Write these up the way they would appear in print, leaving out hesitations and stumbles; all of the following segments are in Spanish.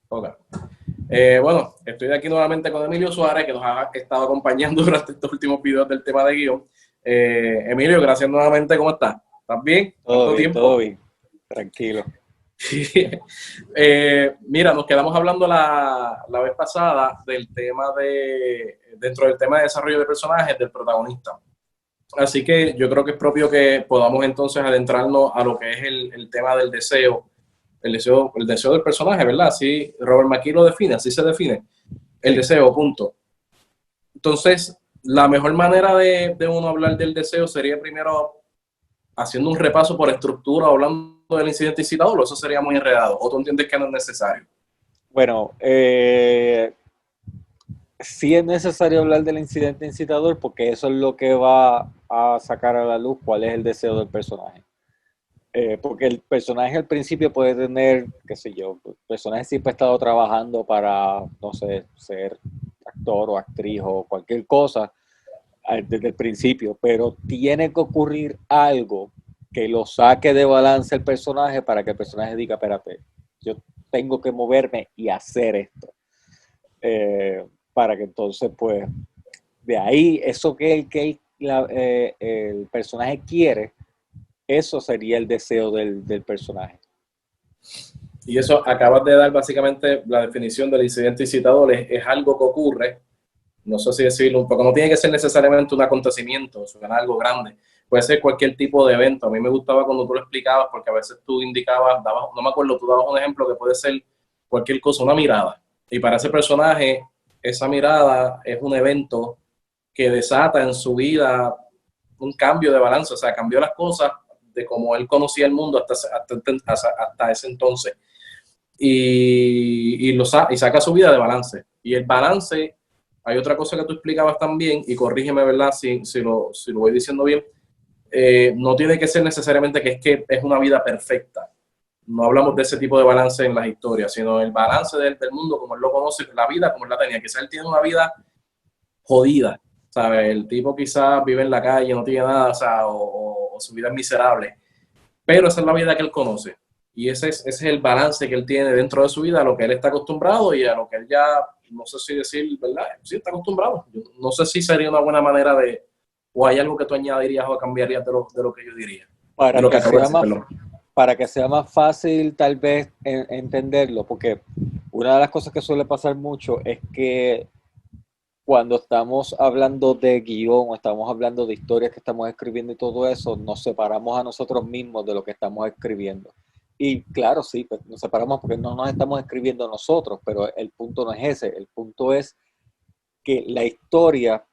Ok. Bueno, estoy aquí nuevamente con Emilio Suárez, que nos ha estado acompañando durante estos últimos videos del tema de guión. Emilio, gracias nuevamente. ¿Cómo estás? ¿Estás bien? ¿Cuánto Todo tiempo? bien, tranquilo. Mira, nos quedamos hablando la vez pasada del tema dentro del tema de desarrollo de personajes, del protagonista. Así que yo creo que es propio que podamos entonces adentrarnos a lo que es el tema del deseo, el deseo del personaje, ¿verdad? Así Robert McKee lo define, así se define, el Sí. deseo, punto. Entonces, la mejor manera de uno hablar del deseo sería primero haciendo un repaso por estructura, hablando del incidente incitador, o eso sería muy enredado, o tú entiendes que no es necesario. Bueno, sí es necesario hablar del incidente incitador porque eso es lo que va a sacar a la luz cuál es el deseo del personaje. Porque el personaje al principio puede tener, qué sé yo, el personaje siempre ha estado trabajando para, no sé, ser actor o actriz o cualquier cosa desde el principio, pero tiene que ocurrir algo que lo saque de balance el personaje para que el personaje diga, espérate, yo tengo que moverme y hacer esto. Para que entonces, pues, de ahí, eso que el personaje quiere, eso sería el deseo del personaje. Y eso acabas de dar básicamente la definición del incidente incitador, es algo que ocurre, no sé si decirlo, porque no tiene que ser necesariamente un acontecimiento, suena algo grande, puede ser cualquier tipo de evento. A mí me gustaba cuando tú lo explicabas, porque a veces tú indicabas, no me acuerdo, tú dabas un ejemplo que puede ser cualquier cosa, una mirada. Y para ese personaje, esa mirada es un evento que desata en su vida un cambio de balance, o sea, cambió las cosas de como él conocía el mundo hasta ese entonces. Y saca su vida de balance. Y el balance, hay otra cosa que tú explicabas también, y corrígeme, ¿verdad? Si lo voy diciendo bien, no tiene que ser necesariamente que es una vida perfecta. No hablamos de ese tipo de balance en las historias, sino el balance del mundo como él lo conoce, la vida como él la tenía. Quizás él tiene una vida jodida, ¿sabes? El tipo quizás vive en la calle, no tiene nada, o sea, o su vida es miserable, pero esa es la vida que él conoce. Y ese es el balance que él tiene dentro de su vida, a lo que él está acostumbrado y a lo que él ya, no sé si decir, ¿verdad? Sí, está acostumbrado. Yo no sé si sería una buena manera o hay algo que tú añadirías o cambiarías de lo que yo diría, de Para lo que que acabo de sea decir, más, perdón. para que sea más fácil tal vez entenderlo, porque una de las cosas que suele pasar mucho es que cuando estamos hablando de guión o estamos hablando de historias que estamos escribiendo y todo eso, nos separamos a nosotros mismos de lo que estamos escribiendo. Y claro, sí, pues nos separamos porque no nos estamos escribiendo nosotros, pero el punto no es ese, el punto es que la historia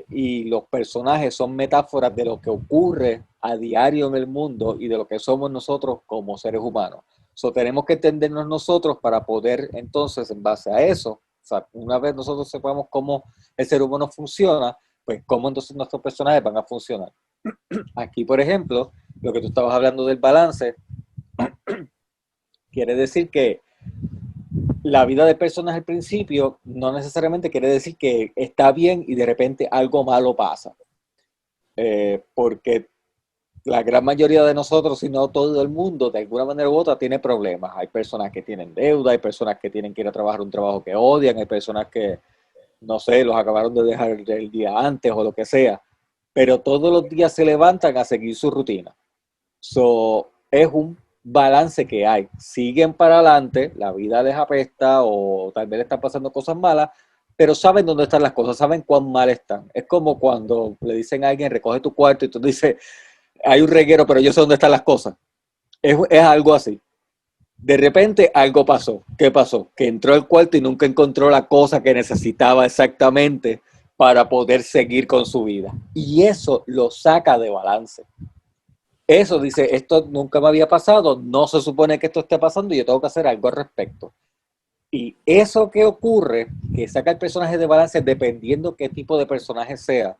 y los personajes son metáforas de lo que ocurre a diario en el mundo y de lo que somos nosotros como seres humanos. So, tenemos que entendernos nosotros para poder entonces, en base a eso, o sea, una vez nosotros sepamos cómo el ser humano funciona, pues cómo entonces nuestros personajes van a funcionar. Aquí, por ejemplo, lo que tú estabas hablando del balance, quiere decir que la vida de personas al principio no necesariamente quiere decir que está bien y de repente algo malo pasa. Porque la gran mayoría de nosotros, si no todo el mundo, de alguna manera u otra tiene problemas. Hay personas que tienen deuda, hay personas que tienen que ir a trabajar un trabajo que odian, hay personas que, no sé, los acabaron de dejar el día antes o lo que sea, pero todos los días se levantan a seguir su rutina. So, es un balance que hay. Siguen para adelante, la vida les apesta o tal vez le están pasando cosas malas, pero saben dónde están las cosas, saben cuán mal están. Es como cuando le dicen a alguien, recoge tu cuarto y tú dices, hay un reguero, pero yo sé dónde están las cosas. Es algo así. De repente algo pasó. ¿Qué pasó? Que entró al cuarto y nunca encontró la cosa que necesitaba exactamente para poder seguir con su vida. Y eso lo saca de balance. Eso dice, esto nunca me había pasado, no se supone que esto esté pasando y yo tengo que hacer algo al respecto. Y eso que ocurre, que saca el personaje de balance dependiendo qué tipo de personaje sea,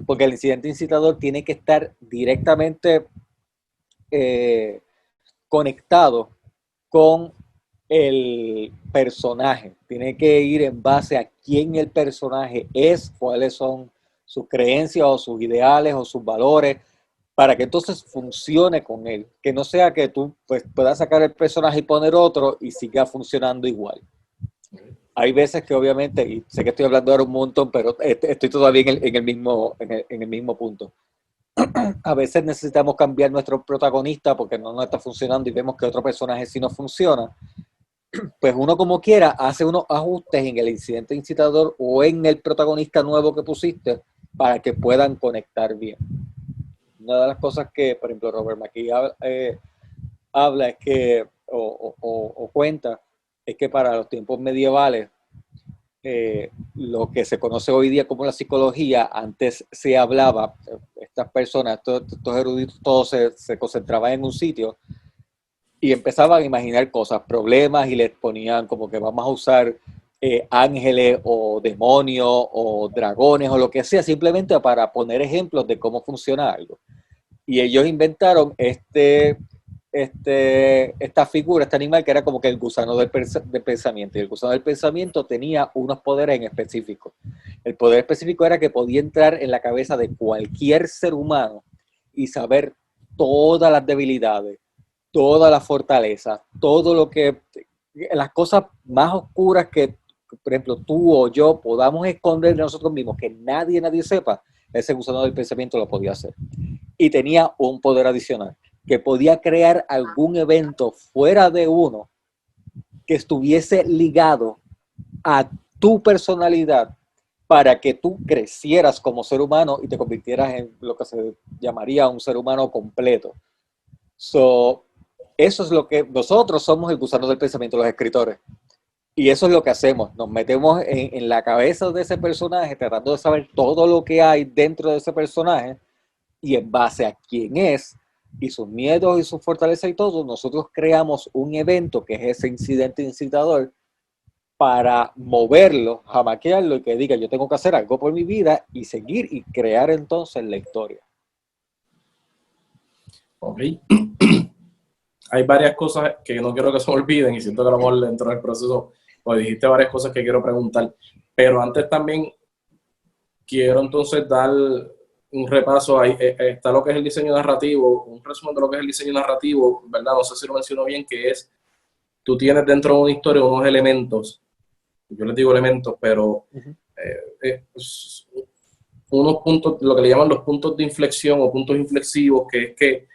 porque el incidente incitador tiene que estar directamente eh, conectado con el personaje. Tiene que ir en base a quién el personaje es, cuáles son sus creencias o sus ideales o sus valores, para que entonces funcione con él, que no sea que tú pues, puedas sacar el personaje y poner otro y siga funcionando igual. Hay veces que obviamente, y sé que estoy hablando ahora un montón, pero estoy todavía en el mismo punto. A veces necesitamos cambiar nuestro protagonista porque no nos está funcionando y vemos que otro personaje sí no funciona. Pues uno como quiera hace unos ajustes en el incidente incitador o en el protagonista nuevo que pusiste para que puedan conectar bien. Una de las cosas que, por ejemplo, Robert McKee habla es que, o cuenta, es que para los tiempos medievales, lo que se conoce hoy día como la psicología, antes se hablaba, estas personas, estos eruditos, todos se concentraban en un sitio y empezaban a imaginar cosas, problemas, y les ponían como que vamos a usar ángeles o demonios o dragones o lo que sea, simplemente para poner ejemplos de cómo funciona algo. Y ellos inventaron esta figura, este animal que era como que el gusano del pensamiento. Y el gusano del pensamiento tenía unos poderes en específico. El poder específico era que podía entrar en la cabeza de cualquier ser humano y saber todas las debilidades, toda la fortaleza, todo lo que, las cosas más oscuras que, por ejemplo, tú o yo podamos esconder de nosotros mismos, que nadie sepa, ese gusano del pensamiento lo podía hacer. Y tenía un poder adicional, que podía crear algún evento fuera de uno que estuviese ligado a tu personalidad para que tú crecieras como ser humano y te convirtieras en lo que se llamaría un ser humano completo. Eso es lo que nosotros somos, el gusano del pensamiento, los escritores. Y eso es lo que hacemos. Nos metemos en la cabeza de ese personaje, tratando de saber todo lo que hay dentro de ese personaje, y en base a quién es y sus miedos y su fortaleza y todo, nosotros creamos un evento que es ese incidente incitador para moverlo, jamaquearlo y que diga yo tengo que hacer algo por mi vida y seguir y crear entonces la historia. Ok. Hay varias cosas que no quiero que se me olviden y siento que a lo mejor dentro del proceso pues dijiste varias cosas que quiero preguntar, pero antes también quiero entonces dar un repaso. Ahí está lo que es el diseño narrativo, un resumen de lo que es el diseño narrativo, ¿verdad? No sé si lo menciono bien, que es, tú tienes dentro de una historia unos elementos, yo les digo elementos, pero unos puntos, lo que le llaman los puntos de inflexión o puntos inflexivos, que es que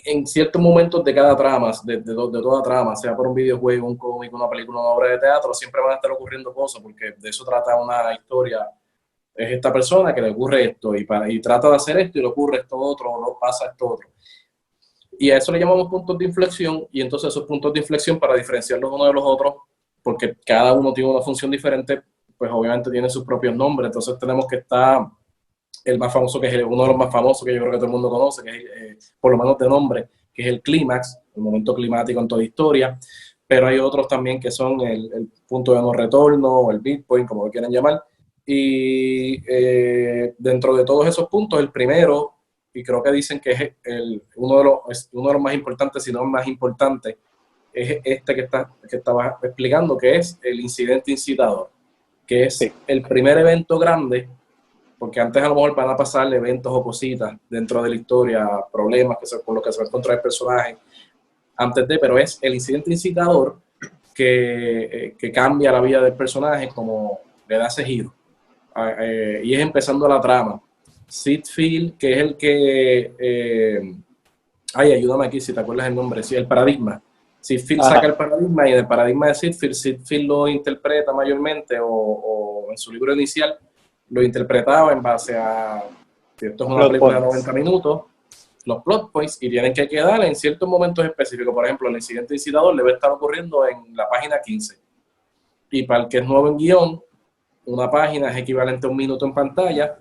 en ciertos momentos de cada trama, de toda trama, sea por un videojuego, un cómic, una película, una obra de teatro, siempre van a estar ocurriendo cosas, porque de eso trata una historia. Es esta persona que le ocurre esto y trata de hacer esto y le ocurre esto otro, o no pasa esto otro. Y a eso le llamamos puntos de inflexión, y entonces esos puntos de inflexión, para diferenciarlos uno de los otros, porque cada uno tiene una función diferente, pues obviamente tiene sus propios nombres. Entonces tenemos que estar el más famoso, que es uno de los más famosos que yo creo que todo el mundo conoce, que es por lo menos de nombre, que es el clímax, el momento climático en toda historia. Pero hay otros también que son el punto de no retorno, o el midpoint, como lo quieran llamar. Y dentro de todos esos puntos, el primero, y creo que dicen que es uno de los más importantes, si no el más importante, es este que estaba explicando, que es el incidente incitador, que es Sí. el primer evento grande, porque antes a lo mejor van a pasar eventos o cositas dentro de la historia, problemas con los que se va a encontrar el personaje, pero es el incidente incitador que cambia la vida del personaje, como le da ese giro. Y es empezando la trama. Sid Field, que es el que... ayúdame aquí si te acuerdas el nombre. Sí, el paradigma. Sid Field saca el paradigma, y en el paradigma de Sid Field lo interpreta mayormente, o en su libro inicial lo interpretaba en base a... Esto es una película de 90 minutos, los plot points, y tienen que quedar en ciertos momentos específicos. Por ejemplo, el incidente incitador debe estar ocurriendo en la página 15. Y para el que es nuevo en guión, una página es equivalente a un minuto en pantalla,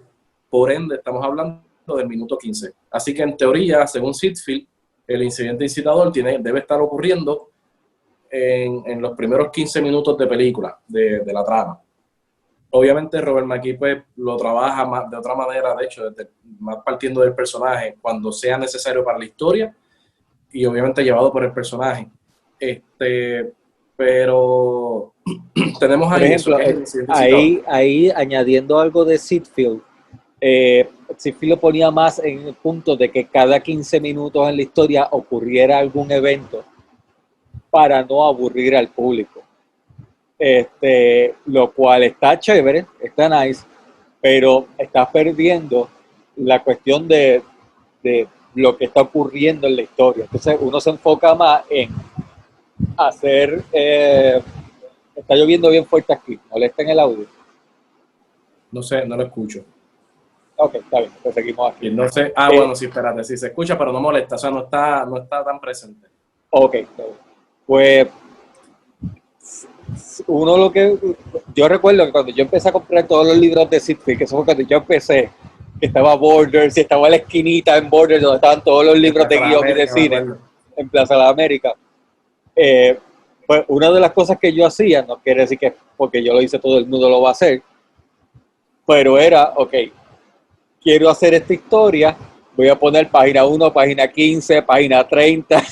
por ende estamos hablando del minuto 15. Así que en teoría, según Sitfield, el incidente incitador debe estar ocurriendo en los primeros 15 minutos de película, de la trama. Obviamente Robert McKee pues lo trabaja de otra manera, de hecho, más partiendo del personaje, cuando sea necesario para la historia, y obviamente llevado por el personaje. Pero tenemos ahí, por ejemplo, eso que es el incidente incitador. ahí añadiendo algo de Sitfield, Sitfield lo ponía más en el punto de que cada 15 minutos en la historia ocurriera algún evento para no aburrir al público. Lo cual está chévere, está nice, pero estás perdiendo la cuestión de lo que está ocurriendo en la historia. Entonces uno se enfoca más en hacer... está lloviendo bien fuerte aquí, molesta en el audio. No sé, no lo escucho. Ok, está bien, pues seguimos aquí. Y no sé, bueno, sí, espérate, sí se escucha, pero no molesta, o sea, no está tan presente. Ok, pues uno lo que... Yo recuerdo que cuando yo empecé a comprar todos los libros de Sitfield, que eso fue cuando yo empecé, que estaba Borders, y estaba la esquinita en Borders donde estaban todos los libros de guión y de cine en Plaza de la América. Pues una de las cosas que yo hacía, no quiere decir que porque yo lo hice todo el mundo lo va a hacer, pero era, ok, quiero hacer esta historia, voy a poner página 1, página 15, página 30,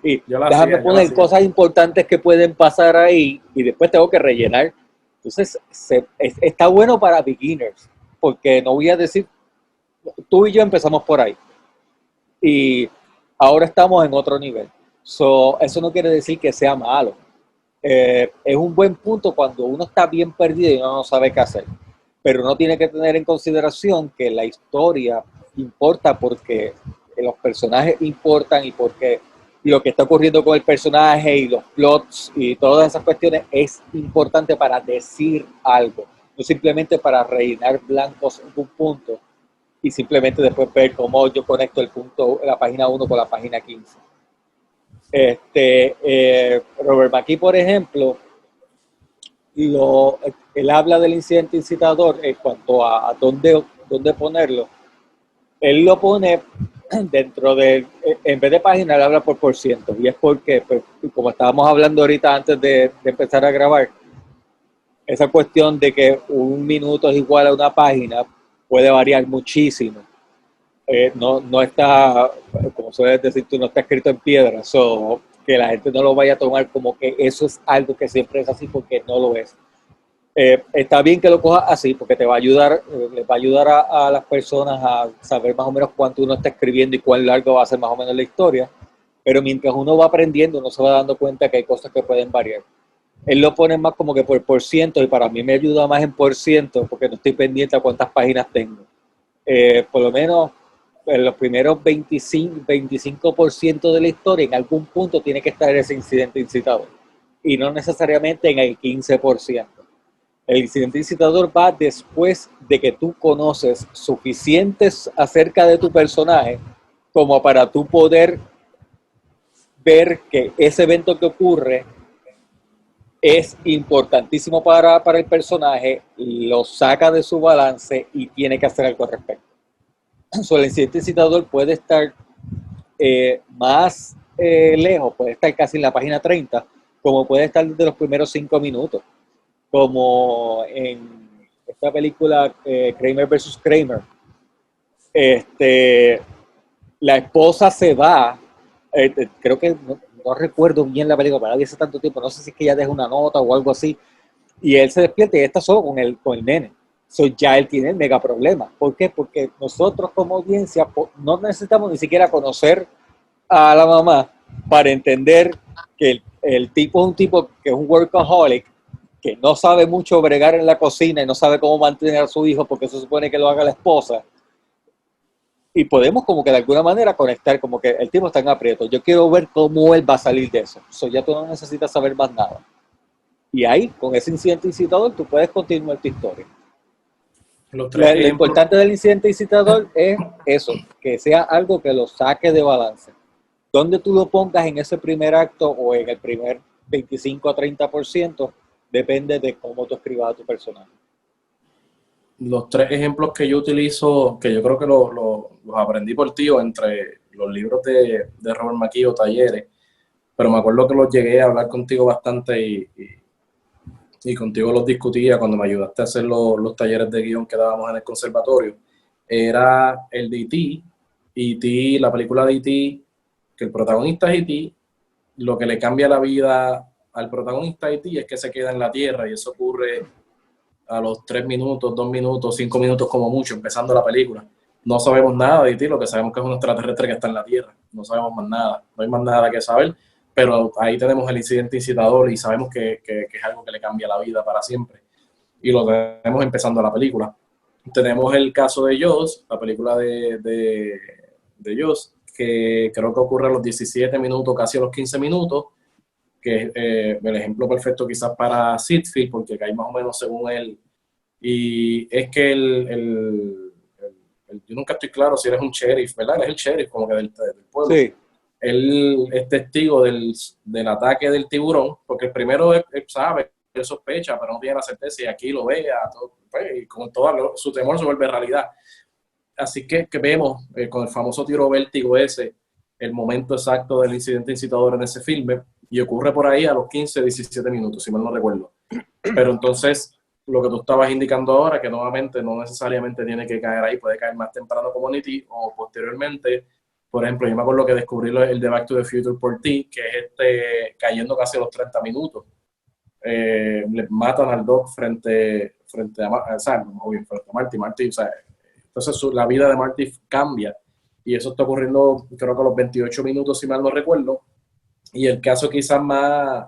y déjame poner cosas importantes que pueden pasar ahí, y después tengo que rellenar. Entonces, está bueno para beginners, porque no voy a decir, tú y yo empezamos por ahí, y ahora estamos en otro nivel. Eso no quiere decir que sea malo. Es un buen punto cuando uno está bien perdido y uno no sabe qué hacer. Pero uno tiene que tener en consideración que la historia importa porque los personajes importan y porque lo que está ocurriendo con el personaje y los plots y todas esas cuestiones es importante para decir algo, no simplemente para rellenar blancos en un punto y simplemente después ver cómo yo conecto el punto, la página 1 con la página 15. Robert McKee, por ejemplo, él habla del incidente incitador en cuanto a dónde ponerlo. Él lo pone dentro de, en vez de página, él habla por ciento. Y es porque, pues, como estábamos hablando ahorita antes de empezar a grabar, esa cuestión de que un minuto es igual a una página puede variar muchísimo. No está, como sueles decir tú, no está escrito en piedra. Que la gente no lo vaya a tomar como que eso es algo que siempre es así, porque no lo es. Está bien que lo cojas así porque te va a ayudar, les va a ayudar a las personas a saber más o menos cuánto uno está escribiendo y cuán largo va a ser más o menos la historia, pero mientras uno va aprendiendo uno se va dando cuenta que hay cosas que pueden variar. Él lo pone más como que por ciento y para mí me ayuda más en por ciento porque no estoy pendiente a cuántas páginas tengo. Por lo menos en los primeros 25% de la historia en algún punto tiene que estar ese incidente incitador y no necesariamente en el 15%. El incidente incitador va después de que tú conoces suficientes acerca de tu personaje como para tú poder ver que ese evento que ocurre es importantísimo para el personaje, lo saca de su balance y tiene que hacer algo al respecto. El incidente incitador puede estar más lejos, puede estar casi en la página 30, como puede estar desde los primeros 5 minutos. Como en esta película Kramer versus Kramer, la esposa se va, creo que no recuerdo bien la película, pero hace tanto tiempo, no sé si es que ella deja una nota o algo así, y él se despierta y está solo con el nene. Ya él tiene el mega problema. ¿Por qué? Porque nosotros como audiencia no necesitamos ni siquiera conocer a la mamá para entender que el tipo es un tipo que es un workaholic, que no sabe mucho bregar en la cocina y no sabe cómo mantener a su hijo porque se supone que lo haga la esposa. Y podemos como que de alguna manera conectar, como que el tipo está en aprieto. Yo quiero ver cómo él va a salir de eso. Ya tú no necesitas saber más nada. Y ahí, con ese incidente incitador, tú puedes continuar tu historia. Lo importante del incidente incitador es eso, que sea algo que lo saque de balance. Donde tú lo pongas en ese primer acto o en el primer 25 a 30%, depende de cómo tú escribas a tu personaje. Los 3 ejemplos que yo utilizo, que yo creo que los aprendí por ti o entre los libros de Robert McKee o talleres, pero me acuerdo que los llegué a hablar contigo bastante y contigo los discutía cuando me ayudaste a hacer los talleres de guión que dábamos en el conservatorio. Era el de E.T., E.T., la película de E.T., que el protagonista es E.T., lo que le cambia la vida al protagonista E.T. es que se queda en la Tierra y eso ocurre a los 3 minutos, 2 minutos, 5 minutos como mucho, empezando la película. No sabemos nada de ti, lo que sabemos que es un extraterrestre que está en la Tierra. No sabemos más nada, no hay más nada que saber, pero ahí tenemos el incidente incitador y sabemos que es algo que le cambia la vida para siempre. Y lo tenemos empezando la película. Tenemos el caso de Jaws, la película de Jaws, que creo que ocurre a los 17 minutos, casi a los 15 minutos, que es el ejemplo perfecto quizás para Sitfield, porque cae más o menos según él. Y es que yo nunca estoy claro si eres un sheriff, ¿verdad? Él es el sheriff como que del pueblo. Sí. Él es testigo del ataque del tiburón, porque el primero él sabe, él sospecha, pero no tiene la certeza y aquí lo ve, pues, y con todo su temor se vuelve realidad. Así que vemos con el famoso tiro vértigo ese, el momento exacto del incidente incitador en ese filme, y ocurre por ahí a los 15, 17 minutos, si mal no recuerdo. Pero entonces, lo que tú estabas indicando ahora, que nuevamente no necesariamente tiene que caer ahí, puede caer más temprano como Niti o posteriormente. Por ejemplo, yo me acuerdo que descubrí el de Back to the Future por ti, que es cayendo casi a los 30 minutos. Le matan al Doc frente a, o sea, frente a Marty, o sea, entonces la vida de Marty cambia. Y eso está ocurriendo, creo que a los 28 minutos, si mal no recuerdo. Y el caso quizás más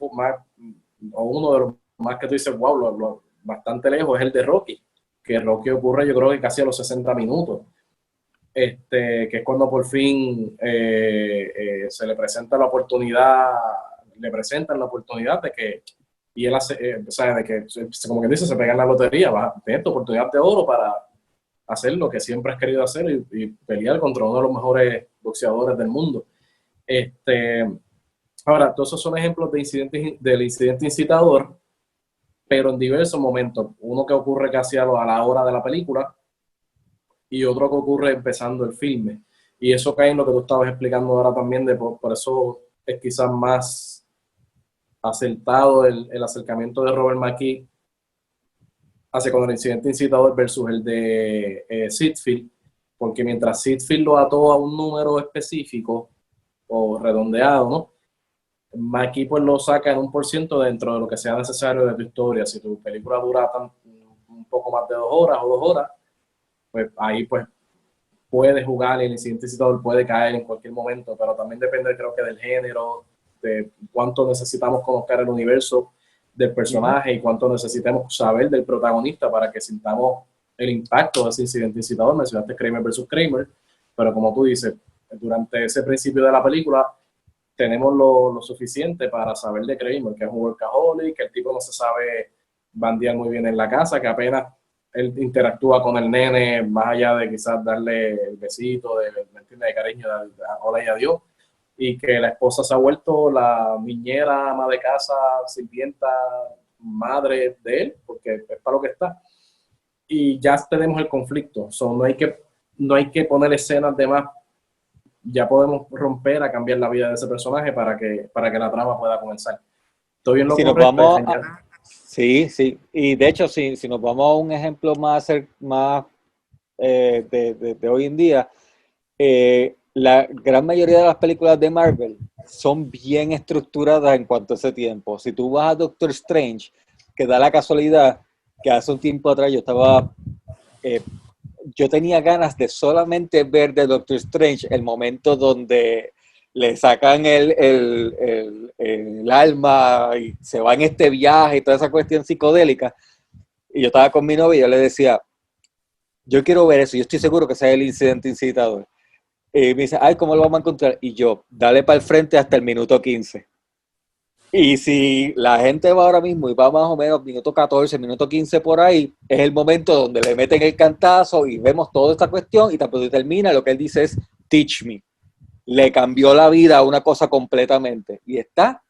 o uno de los más que tú dices, wow, bastante lejos, es el de Rocky. Que Rocky ocurre, yo creo que casi a los 60 minutos. Que es cuando por fin se le presenta la oportunidad, le presentan la oportunidad de que, y él hace, o sea, de que, como que dice, se pega en la lotería, vas a tener tu oportunidad de oro para hacer lo que siempre has querido hacer y pelear contra uno de los mejores boxeadores del mundo. Ahora, todos esos son ejemplos del incidente incitador, pero en diversos momentos. Uno que ocurre casi a la hora de la película y otro que ocurre empezando el filme. Y eso cae en lo que tú estabas explicando ahora también, por eso es quizás más acertado el acercamiento de Robert McKee hacia con el incidente incitador versus el de Sitfield, porque mientras Sitfield lo ató a un número específico o redondeado, ¿no? McKee pues lo saca en 1% dentro de lo que sea necesario de tu historia. Si tu película dura un poco más de 2 horas o 2 horas, pues ahí pues puede jugar y el incidente incitador puede caer en cualquier momento, pero también depende, creo que del género, de cuánto necesitamos conocer el universo del personaje y cuánto necesitamos saber del protagonista para que sintamos el impacto de ese incidente incitador. Mencionaste Kramer versus Kramer, pero como tú dices, durante ese principio de la película tenemos lo suficiente para saber de Kramer, que es un workaholic, que el tipo no se sabe bandear muy bien en la casa, que apenas él interactúa con el nene, más allá de quizás darle el besito, ¿me entiendes?, de cariño, de hola y adiós, y que la esposa se ha vuelto la niñera, ama de casa, sirvienta, madre de él, porque es para lo que está. Y ya tenemos el conflicto, no hay que poner escenas de más, ya podemos romper a cambiar la vida de ese personaje para que la trama pueda comenzar. ¿Estoy bien lo Si nos correcto? vamos sí, sí. Y de hecho, si nos vamos a un ejemplo más de hoy en día, la gran mayoría de las películas de Marvel son bien estructuradas en cuanto a ese tiempo. Si tú vas a Doctor Strange, que da la casualidad que hace un tiempo atrás yo tenía ganas de solamente ver de Doctor Strange el momento donde le sacan el alma y se va en este viaje y toda esa cuestión psicodélica. Y yo estaba con mi novia y yo le decía, yo quiero ver eso, yo estoy seguro que ese es el incidente incitador. Y me dice, ay, ¿cómo lo vamos a encontrar? Y yo, dale para el frente hasta el minuto 15. Y si la gente va ahora mismo y va más o menos minuto 14, minuto 15 por ahí, es el momento donde le meten el cantazo y vemos toda esta cuestión y tampoco termina, lo que él dice es, teach me. Le cambió la vida a una cosa completamente. Y está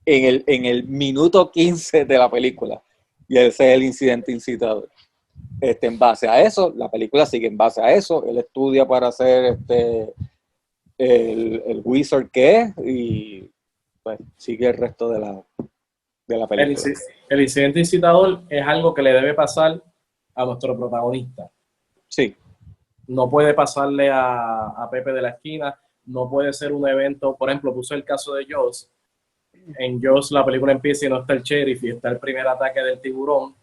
en el minuto 15 de la película. Y ese es el incidente incitador. En base a eso, la película sigue en base a eso. Él estudia para ser el wizard que es y pues sigue el resto de la película. El incidente incitador es algo que le debe pasar a nuestro protagonista. Sí. No puede pasarle a Pepe de la esquina, no puede ser un evento, por ejemplo, puse el caso de Jaws, en Jaws la película empieza y no está el sheriff y está el primer ataque del tiburón,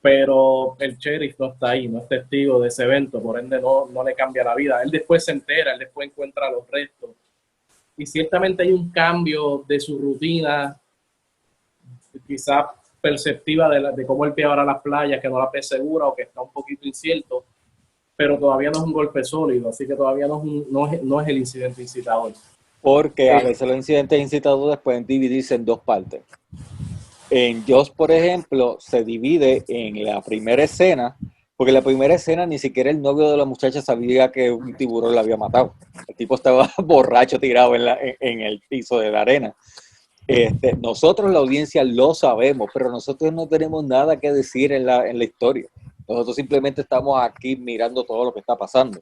pero el sheriff no está ahí, no es testigo de ese evento, por ende no le cambia la vida. Él después se entera, él después encuentra los restos. Y ciertamente hay un cambio de su rutina, quizás perceptiva de cómo él ve ahora las playas, que no las ve segura o que está un poquito incierto, pero todavía no es un golpe sólido, así que todavía no es el incidente incitador. Porque a veces los incidentes incitadores pueden dividirse en dos partes. En Jaws, por ejemplo, se divide en la primera escena, porque en la primera escena ni siquiera el novio de la muchacha sabía que un tiburón la había matado. El tipo estaba borracho tirado en el piso de la arena. Nosotros, la audiencia, lo sabemos, pero nosotros no tenemos nada que decir en la historia. Nosotros simplemente estamos aquí mirando todo lo que está pasando.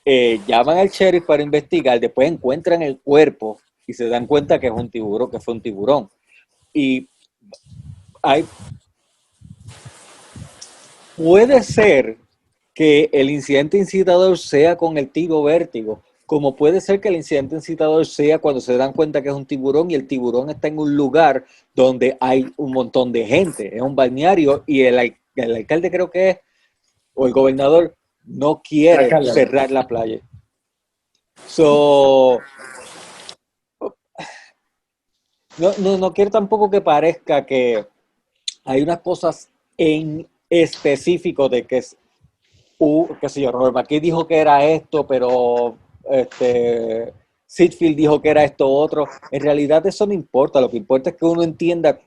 Llaman al sheriff para investigar, después encuentran el cuerpo y se dan cuenta que es un tiburón, que fue un tiburón. Y puede ser que el incidente incitador sea con el tiro vértigo, como puede ser que el incidente incitador sea cuando se dan cuenta que es un tiburón y el tiburón está en un lugar donde hay un montón de gente, es un balneario y el alcalde creo que es, o el gobernador, no quiere cerrar la playa. No quiero tampoco que parezca que hay unas cosas en específico de que es, qué sé yo, Robert McKee dijo que era esto, pero Sitfield dijo que era esto otro. En realidad eso no importa, lo que importa es que uno entienda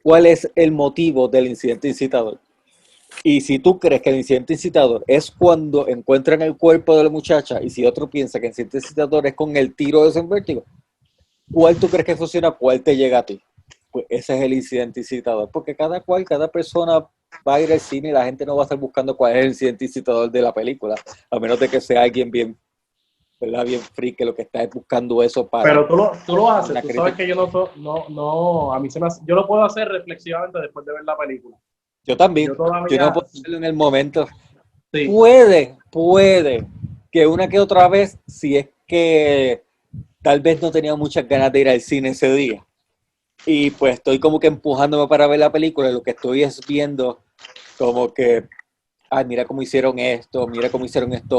cuál es el motivo del incidente incitador. Y si tú crees que el incidente incitador es cuando encuentran el cuerpo de la muchacha y si otro piensa que el incidente incitador es con el tiro de ese vértigo, ¿cuál tú crees que funciona? ¿Cuál te llega a ti? Pues ese es el incidente incitador, porque cada persona va a ir al cine y la gente no va a estar buscando cuál es el incidente incitador de la película, a menos de que sea alguien bien, ¿verdad? Bien free, que lo que está es buscando eso para... Pero tú lo haces, tú sabes que yo a mí yo lo puedo hacer reflexivamente después de ver la película. Yo también, yo no puedo hacerlo en el momento. Sí. Puede que una que otra vez, si es que tal vez no tenía muchas ganas de ir al cine ese día, y pues estoy como que empujándome para ver la película, lo que estoy es viendo como que, mira cómo hicieron esto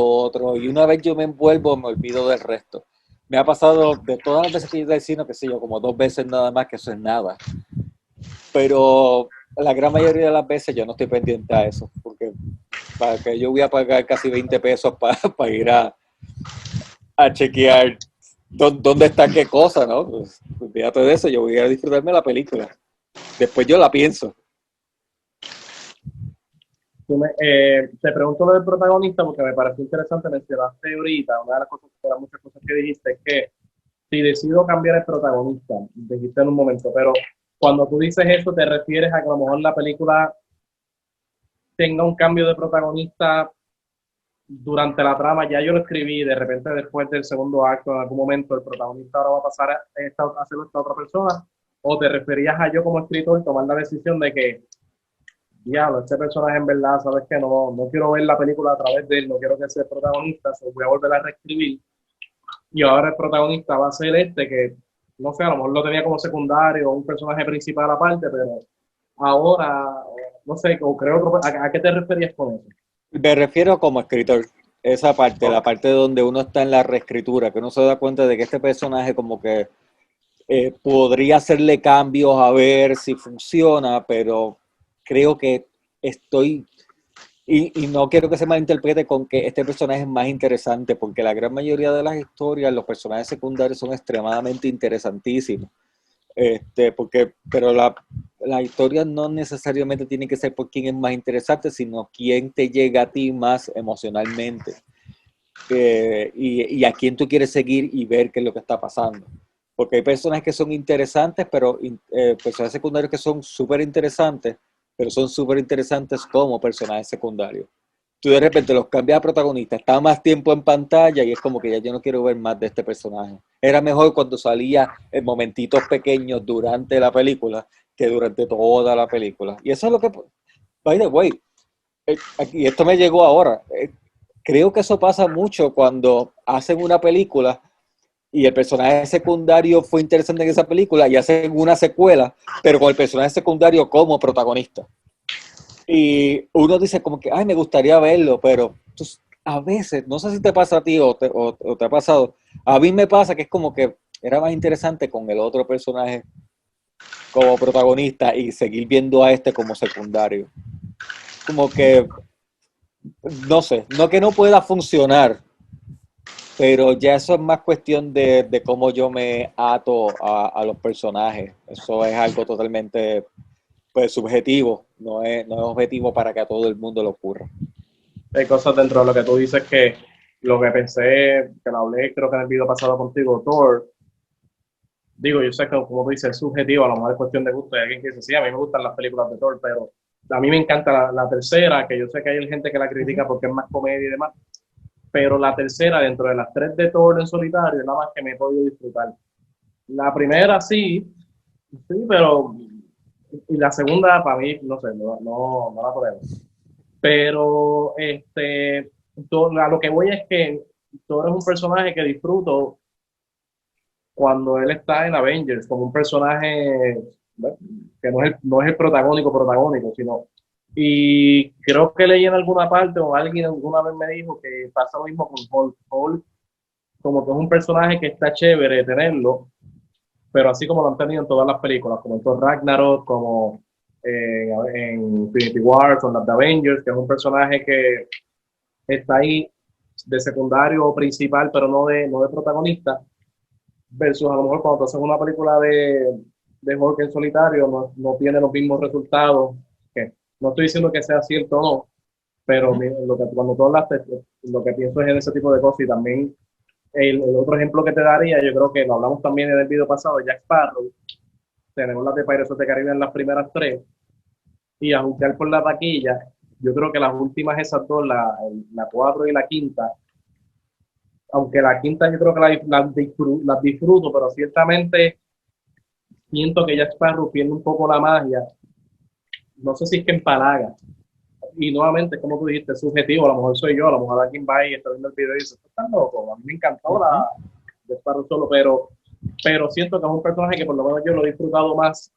otro, y una vez yo me envuelvo, me olvido del resto. Me ha pasado de todas las veces que he ido al cine, qué sé yo, como 2 veces nada más, que eso es nada. Pero la gran mayoría de las veces yo no estoy pendiente a eso, porque para que yo voy a pagar casi 20 pesos para ir a chequear dónde está qué cosa, ¿no? Pues fíjate de eso, yo voy a disfrutarme la película. Después yo la pienso. Te pregunto lo del protagonista porque me pareció interesante, mencionaste ahorita, una de las muchas cosas que dijiste es que si decido cambiar el protagonista, dijiste en un momento, pero cuando tú dices eso te refieres a que a lo mejor la película tenga un cambio de protagonista durante la trama, ya yo lo escribí, de repente después del segundo acto, en algún momento el protagonista ahora va a pasar a ser esta otra persona, o te referías a yo como escritor tomar la decisión de que, diablo, este personaje en verdad, sabes que no quiero ver la película a través de él, no quiero que sea el protagonista, se voy a volver a reescribir, y ahora el protagonista va a ser que, no sé, a lo mejor lo tenía como secundario, un personaje principal aparte, pero ahora, no sé, o creo otro, ¿a qué te referías con eso? Me refiero como escritor, esa parte, la parte donde uno está en la reescritura, que uno se da cuenta de que este personaje como que podría hacerle cambios a ver si funciona, pero creo que estoy, y no quiero que se malinterprete con que este personaje es más interesante, porque la gran mayoría de las historias, los personajes secundarios son extremadamente interesantísimos. Pero la historia no necesariamente tiene que ser por quién es más interesante, sino quién te llega a ti más emocionalmente, y a quién tú quieres seguir y ver qué es lo que está pasando. Porque hay personas que son interesantes, pero personajes secundarios que son súper interesantes, pero son súper interesantes como personajes secundarios. Tú de repente los cambias a protagonista, está más tiempo en pantalla y es como que ya yo no quiero ver más de este personaje. Era mejor cuando salía en momentitos pequeños durante la película que durante toda la película. Y eso es lo que, by the way, y esto me llegó ahora, creo que eso pasa mucho cuando hacen una película y el personaje secundario fue interesante en esa película y hacen una secuela, pero con el personaje secundario como protagonista. Y uno dice como que, ay, me gustaría verlo, pero pues, a veces, no sé si te pasa a ti o te ha pasado, a mí me pasa que es como que era más interesante con el otro personaje como protagonista y seguir viendo a este como secundario. Como que, no sé, no que no pueda funcionar, pero ya eso es más cuestión de cómo yo me ato a los personajes. Eso es algo totalmente pues, subjetivo, no es objetivo para que a todo el mundo le ocurra. Hay cosas dentro de lo que tú dices que lo que pensé, que lo hablé creo que en el video pasado contigo, Thor, digo, yo sé que como tú dices es subjetivo, a lo mejor es cuestión de gusto, hay alguien que dice, sí, a mí me gustan las películas de Thor, pero a mí me encanta la tercera, que yo sé que hay gente que la critica porque es más comedia y demás, pero la tercera dentro de las tres de Thor en solitario es la más que me he podido disfrutar. La primera sí, sí, pero y la segunda para mí, no sé, no la podemos. Pero a lo que voy es que Thor es un personaje que disfruto cuando él está en Avengers, como un personaje, bueno, que no es el protagónico, sino. Y creo que leí en alguna parte o alguien alguna vez me dijo que pasa lo mismo con Hulk. Hulk, como que es un personaje que está chévere tenerlo, pero así como lo han tenido en todas las películas, como en Thor Ragnarok, como en Infinity War, con las de Avengers, que es un personaje que está ahí de secundario o principal, pero no de protagonista, versus a lo mejor cuando tú haces una película de Hulk en solitario, no tiene los mismos resultados. Que no estoy diciendo que sea cierto o no, pero cuando tú hablaste, lo que pienso es en ese tipo de cosas. Y también el otro ejemplo que te daría, yo creo que lo hablamos también en el video pasado, Jack Sparrow. Tenemos las de Pirates of the Caribbean las primeras tres, y a juzgar por la taquilla, yo creo que las últimas esas dos, la 4 y la quinta, aunque la quinta yo creo que las disfruto, pero ciertamente siento que Jack Sparrow pierde un poco la magia. No sé si es que empalaga. Y nuevamente, como tú dijiste, es subjetivo. A lo mejor soy yo, a lo mejor alguien va y está viendo el video y dice, estás loco. A mí me encantó la Jack Sparrow solo, pero siento que es un personaje que por lo menos yo lo he disfrutado más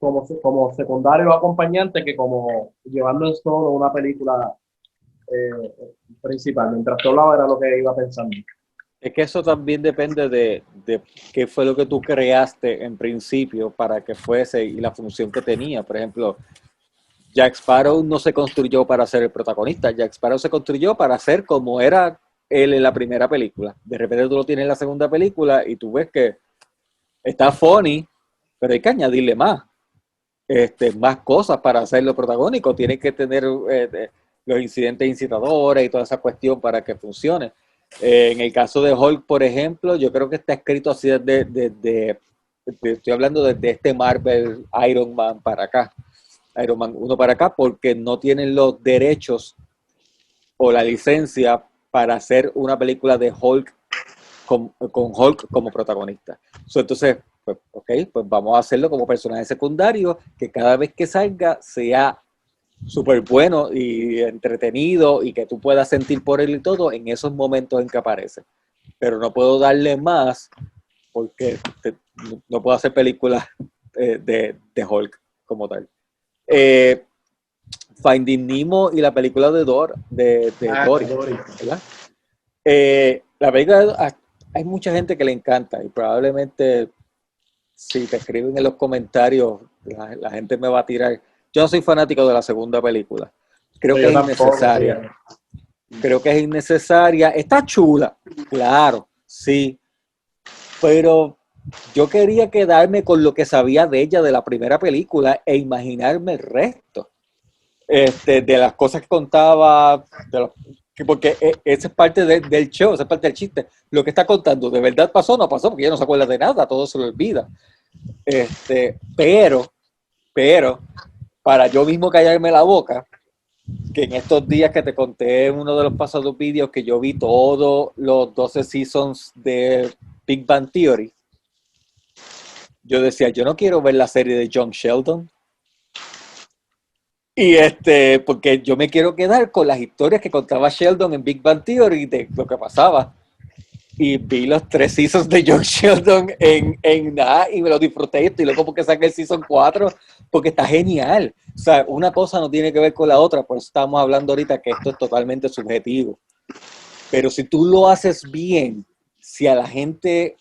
como secundario o acompañante que como llevando en solo una película principal. Mientras tú hablabas era lo que iba pensando. Es que eso también depende de qué fue lo que tú creaste en principio para que fuese y la función que tenía. Por ejemplo, Jack Sparrow no se construyó para ser el protagonista. Jack Sparrow se construyó para ser como era él en la primera película. De repente tú lo tienes en la segunda película y tú ves que está funny, pero hay que añadirle más. Más cosas para hacerlo protagónico. Tienes que tener los incidentes incitadores y toda esa cuestión para que funcione. En el caso de Hulk, por ejemplo, yo creo que está escrito así estoy hablando desde este Marvel Iron Man para acá, Iron Man 1 para acá, porque no tienen los derechos o la licencia para hacer una película de Hulk con Hulk como protagonista. Entonces, pues, ok, pues vamos a hacerlo como personaje secundario, que cada vez que salga sea súper bueno y entretenido y que tú puedas sentir por él y todo en esos momentos en que aparece. Pero no puedo darle más porque no puedo hacer películas de Hulk como tal. Finding Nemo y la película de Dory, ¿verdad? La película, hay mucha gente que le encanta y probablemente si te escriben en los comentarios la gente me va a tirar. Yo no soy fanático de la segunda película. Creo que es innecesaria. Creo que es innecesaria. Está chula, claro, sí. Pero yo quería quedarme con lo que sabía de ella de la primera película e imaginarme el resto. De las cosas que contaba, porque esa es parte del show, esa es parte del chiste. Lo que está contando, ¿de verdad pasó o no pasó? Porque ella no se acuerda de nada, todo se lo olvida. Pero, para yo mismo callarme la boca, que en estos días que te conté en uno de los pasados vídeos que yo vi todos los 12 seasons de Big Bang Theory, yo decía, yo no quiero ver la serie de John Sheldon. Y porque yo me quiero quedar con las historias que contaba Sheldon en Big Bang Theory de lo que pasaba. y vi los 3 seasons de Young Sheldon en nada y me lo disfruté. Estoy loco porque saqué el season 4 porque está genial. O sea, una cosa no tiene que ver con la otra, por eso estamos hablando ahorita que esto es totalmente subjetivo. Pero si tú lo haces bien, si a la gente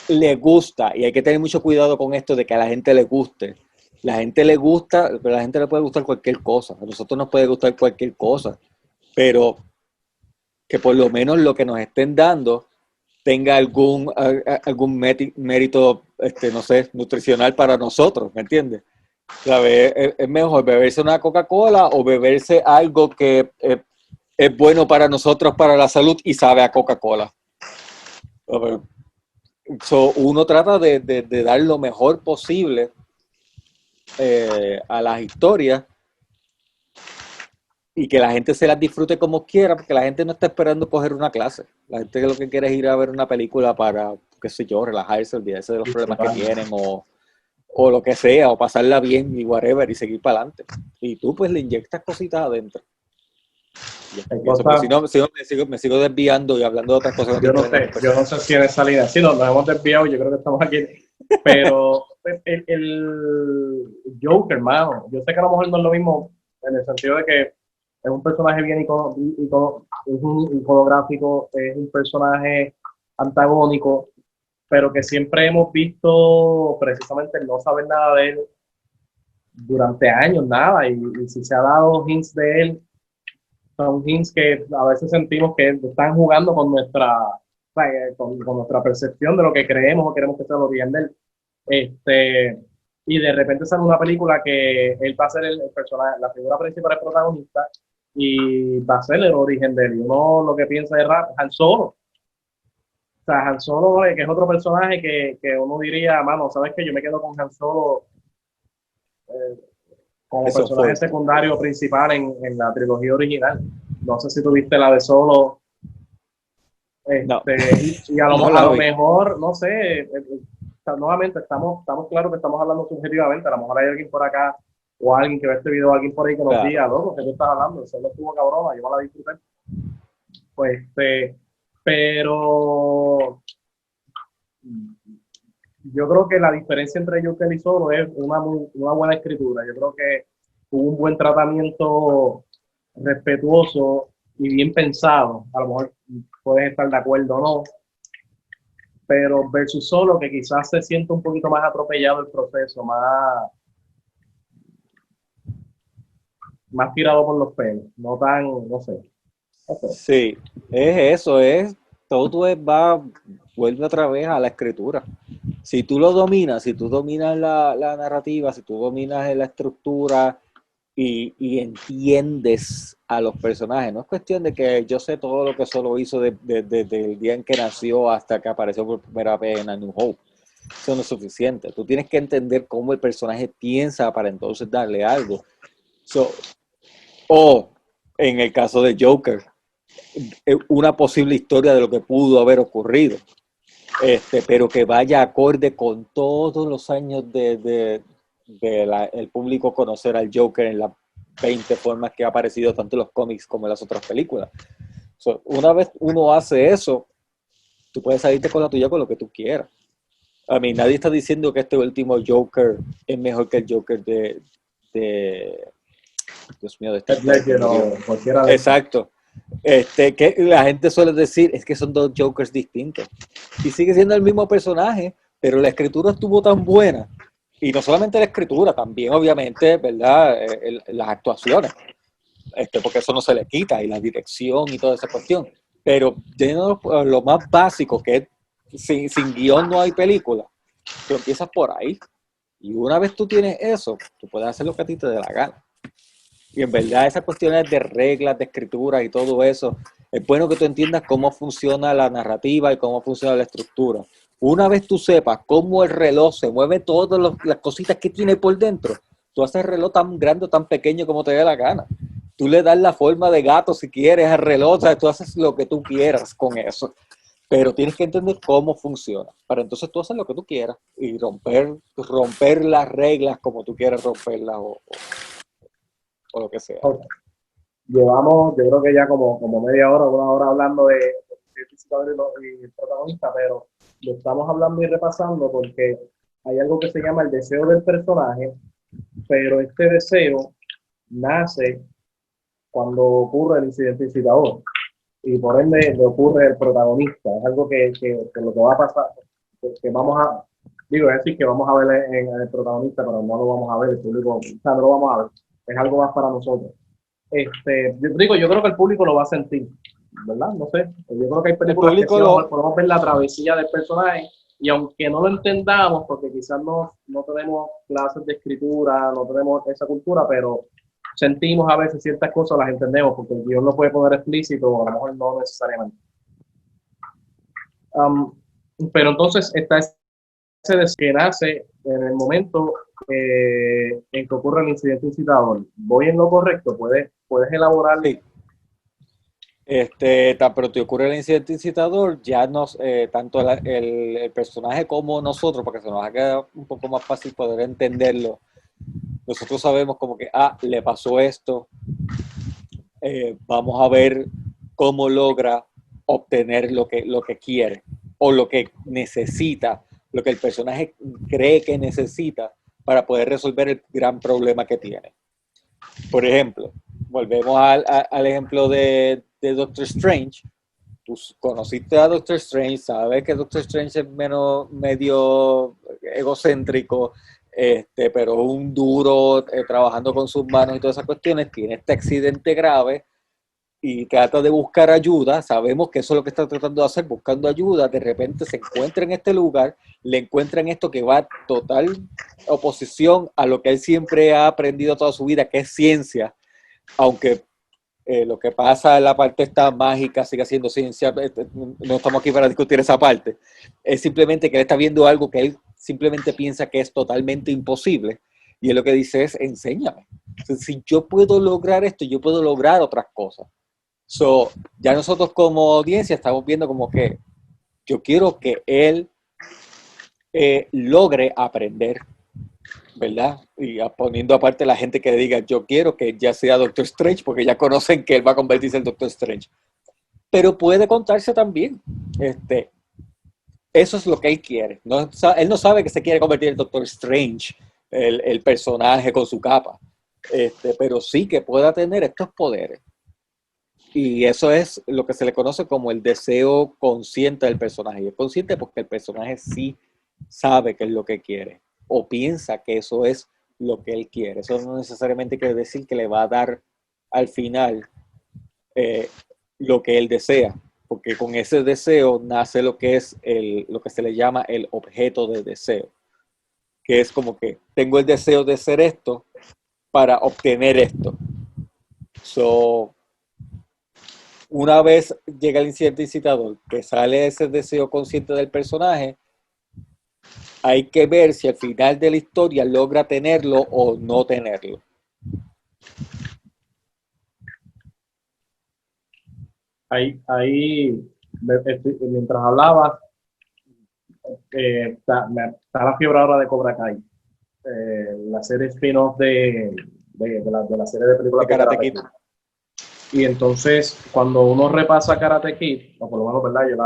le gusta, y hay que tener mucho cuidado con esto de que a la gente le guste, la gente le gusta, pero a la gente le puede gustar cualquier cosa, a nosotros nos puede gustar cualquier cosa, pero que por lo menos lo que nos estén dando tenga algún mérito, no sé, nutricional para nosotros, ¿me entiendes? ¿Sabes? Es mejor beberse una Coca-Cola o beberse algo que es bueno para nosotros, para la salud y sabe a Coca-Cola. So, uno trata de dar lo mejor posible a las historias y que la gente se las disfrute como quiera, porque la gente no está esperando coger una clase. La gente lo que quiere es ir a ver una película para, qué sé yo, relajarse, olvidarse de los problemas que tienen o lo que sea, o pasarla bien y whatever y seguir para adelante. Y tú pues le inyectas cositas adentro. Si no, me sigo desviando y hablando de otras cosas. Yo no sé si en esa línea, sí, nos hemos desviado, yo creo que estamos aquí. Pero el Joker, hermano, yo sé que a lo mejor no es lo mismo en el sentido de que es un personaje bien es un iconográfico, es un personaje antagónico, pero que siempre hemos visto precisamente el no saber nada de él durante años, nada, y si se ha dado hints de él, son hints que a veces sentimos que están jugando con con nuestra percepción de lo que creemos o queremos que sea el origen de él. Y de repente sale una película que él va a ser el personaje, la figura principal, el protagonista, y va a ser el origen de él. Y uno lo que piensa es Han Solo. O sea, Han Solo, que es otro personaje que uno diría, mano, ¿sabes qué? Yo me quedo con Han Solo como Eso personaje secundario principal en la trilogía original. No sé si tuviste la de Solo. No. Y a lo mejor, no sé, nuevamente estamos claros que estamos hablando subjetivamente. A lo mejor hay alguien por acá o alguien que ve este video, alguien por ahí que nos diga, loco, ¿qué tú estás hablando? Solo estuvo cabrona, yo me la disfruté. Pues, pero yo creo que la diferencia entre Joker y Solo es una buena escritura. Yo creo que hubo un buen tratamiento respetuoso y bien pensado. A lo mejor puedes estar de acuerdo o no, pero versus Solo, que quizás se siente un poquito más atropellado el proceso, más tirado por los pelos, no tan, no sé. Sí, es eso, todo vuelve otra vez a la escritura. Si tú lo dominas, si tú dominas la narrativa, si tú dominas la estructura y entiendes a los personajes, no es cuestión de que yo sé todo lo que Solo hizo desde el día en que nació hasta que apareció por primera vez en A New Hope. Eso no es suficiente. Tú tienes que entender cómo el personaje piensa para entonces darle algo. O en el caso de Joker, una posible historia de lo que pudo haber ocurrido, pero que vaya acorde con todos los años el público conocer al Joker en las 20 formas que ha aparecido tanto en los cómics como en las otras películas. Una vez uno hace eso, tú puedes salirte con la tuya con lo que tú quieras. A mí nadie está diciendo que este último Joker es mejor que el Joker de Dios mío, de este exacto. Que la gente suele decir es que son dos Jokers distintos y sigue siendo el mismo personaje, pero la escritura estuvo tan buena, y no solamente la escritura, también obviamente, ¿verdad? Las actuaciones, porque eso no se le quita, y la dirección y toda esa cuestión, pero lo más básico, que es sin guión no hay película. Tú empiezas por ahí, y una vez tú tienes eso, tú puedes hacer lo que a ti te dé la gana. Y en verdad esas cuestiones de reglas, de escritura y todo eso, es bueno que tú entiendas cómo funciona la narrativa y cómo funciona la estructura. Una vez tú sepas cómo el reloj se mueve, todas las cositas que tiene por dentro, tú haces el reloj tan grande o tan pequeño como te dé la gana. Tú le das la forma de gato si quieres al reloj, o sea, tú haces lo que tú quieras con eso. Pero tienes que entender cómo funciona. Para entonces tú haces lo que tú quieras y romper las reglas como tú quieras romperlas o lo que sea. Okay. Llevamos, yo creo que ya como media hora, una hora hablando de incidente incitador y el protagonista, pero lo estamos hablando y repasando porque hay algo que se llama el deseo del personaje, pero este deseo nace cuando ocurre el incidente incitador y por ende le ocurre el protagonista. Es algo que lo que va a pasar, que vamos a, digo, es decir, que vamos a ver en el protagonista, pero no lo vamos a ver, el público, o sea, no lo vamos a ver. Es algo más para nosotros. Yo creo que el público lo va a sentir, ¿verdad? No sé. Yo creo que hay películas que sí podemos ver la travesía del personaje y aunque no lo entendamos, porque quizás no tenemos clases de escritura, no tenemos esa cultura, pero sentimos a veces ciertas cosas, las entendemos, porque el guión lo puede poner explícito, a lo mejor no necesariamente. Pero entonces está ese deseo que nace en el momento en que ocurre el incidente incitador. ¿Voy en lo correcto? ¿Puedes elaborar? Sí. Pero te ocurre el incidente incitador, ya tanto el personaje como nosotros, porque se nos ha quedado un poco más fácil poder entenderlo. Nosotros sabemos como que, le pasó esto, vamos a ver cómo logra obtener lo que quiere o lo que necesita, lo que el personaje cree que necesita para poder resolver el gran problema que tiene. Por ejemplo, volvemos al ejemplo de Doctor Strange. Tú conociste a Doctor Strange, sabes que Doctor Strange es medio egocéntrico, pero un duro, trabajando con sus manos y todas esas cuestiones. Tiene este accidente grave y trata de buscar ayuda. Sabemos que eso es lo que está tratando de hacer, buscando ayuda. De repente se encuentra en este lugar, le encuentran esto que va a total oposición a lo que él siempre ha aprendido toda su vida, que es ciencia, aunque lo que pasa en la parte esta mágica sigue siendo ciencia. No estamos aquí para discutir esa parte. Es simplemente que él está viendo algo que él simplemente piensa que es totalmente imposible, y él lo que dice es: enséñame. Si yo puedo lograr esto, yo puedo lograr otras cosas. Ya nosotros como audiencia estamos viendo como que yo quiero que él logre aprender, ¿verdad? Y poniendo aparte la gente que diga: yo quiero que ya sea Doctor Strange, porque ya conocen que él va a convertirse en Doctor Strange. Pero puede contarse también. Eso es lo que él quiere. Él no sabe que se quiere convertir en Doctor Strange, el personaje con su capa. Pero sí que pueda tener estos poderes. Y eso es lo que se le conoce como el deseo consciente del personaje. Y es consciente porque el personaje sí sabe qué es lo que quiere, o piensa que eso es lo que él quiere. Eso no necesariamente quiere decir que le va a dar al final lo que él desea, porque con ese deseo nace lo que es lo que se le llama el objeto de deseo, que es como que tengo el deseo de hacer esto para obtener esto. Una vez llega el incidente incitador, que sale ese deseo consciente del personaje, hay que ver si al final de la historia logra tenerlo o no tenerlo. Ahí mientras hablabas, está la fiebre ahora de Cobra Kai, la serie spin-off de la serie de películas de Karate Kid. Y entonces, cuando uno repasa Karate Kid, o por lo menos, ¿verdad? Yo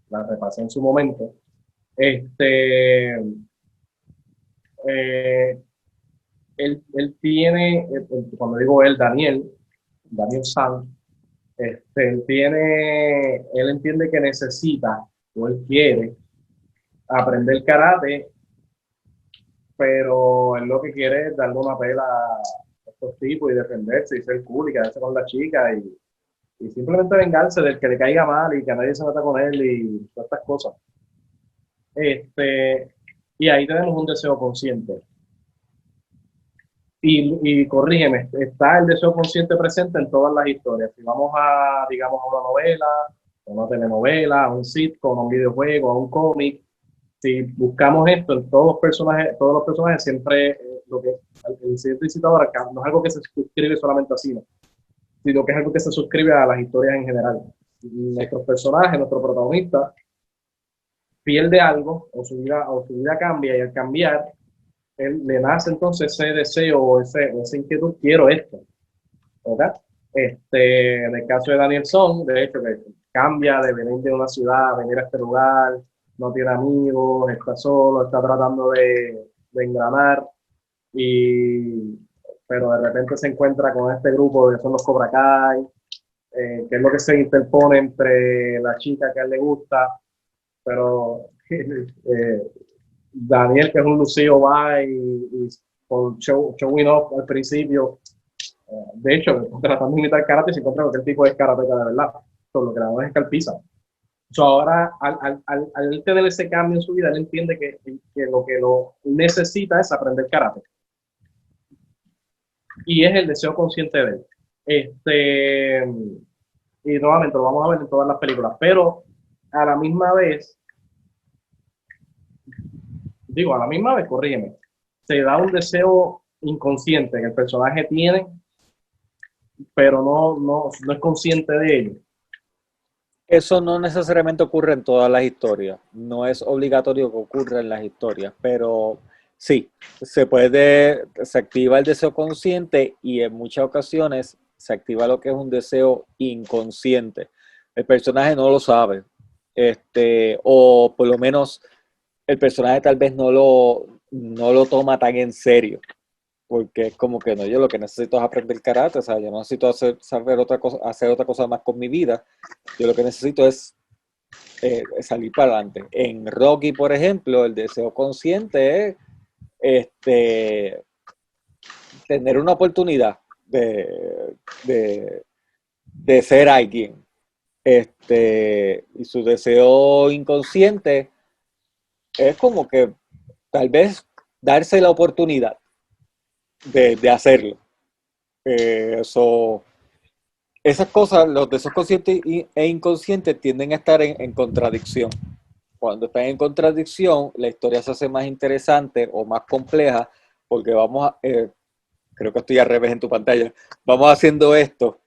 la repasé en su momento. Él tiene, cuando digo él, Daniel San, él entiende que necesita, o él quiere, aprender karate, pero él lo que quiere es darle una pela a estos tipos y defenderse y ser cool y quedarse con la chica y simplemente vengarse del que le caiga mal y que nadie se meta con él y todas estas cosas. Y ahí tenemos un deseo consciente. Y corrígeme, está el deseo consciente presente en todas las historias. Si vamos a, digamos, a una novela, a una telenovela, a un sitcom, a un videojuego, a un cómic, si buscamos esto en todos los personajes siempre lo que el incidente incitador no es algo que se suscribe solamente así, ¿no? Sino que es algo que se suscribe a las historias en general. Nuestros personajes, nuestro protagonista, pierde algo o su vida cambia, y al cambiar él le nace entonces ese deseo o esa inquietud: quiero esto, ¿verdad? En el caso de Daniel Son, de hecho, que cambia de venir de una ciudad a venir a este lugar, no tiene amigos, está solo, está tratando de engranar, y, pero de repente se encuentra con este grupo que son los Cobra Kai, que es lo que se interpone entre la chica que a él le gusta, pero Daniel, que es un lucido, va y por showing off al principio. De hecho, tratando de imitar karate, se encuentra con que el tipo es karateca de verdad. Todo lo que la no es escalpiza. Ahora, al tener ese cambio en su vida, él entiende que lo necesita es aprender karate. Y es el deseo consciente de él. Y nuevamente lo vamos a ver en todas las películas. Pero a la misma vez, corrígeme, se da un deseo inconsciente que el personaje tiene, pero no es consciente de ello. Eso no necesariamente ocurre en todas las historias, no es obligatorio que ocurra en las historias, pero sí, se activa el deseo consciente y en muchas ocasiones se activa lo que es un deseo inconsciente. El personaje no lo sabe, o por lo menos el personaje tal vez no lo toma tan en serio, porque es como que no, yo lo que necesito es aprender karate, o sea, yo no necesito hacer otra cosa más con mi vida, yo lo que necesito es salir para adelante. En Rocky, por ejemplo, el deseo consciente es tener una oportunidad de ser alguien. Y su deseo inconsciente es como que tal vez darse la oportunidad de hacerlo. Esas cosas, los deseos conscientes e inconscientes tienden a estar en contradicción. Cuando están en contradicción, la historia se hace más interesante o más compleja porque creo que estoy al revés en tu pantalla, vamos haciendo esto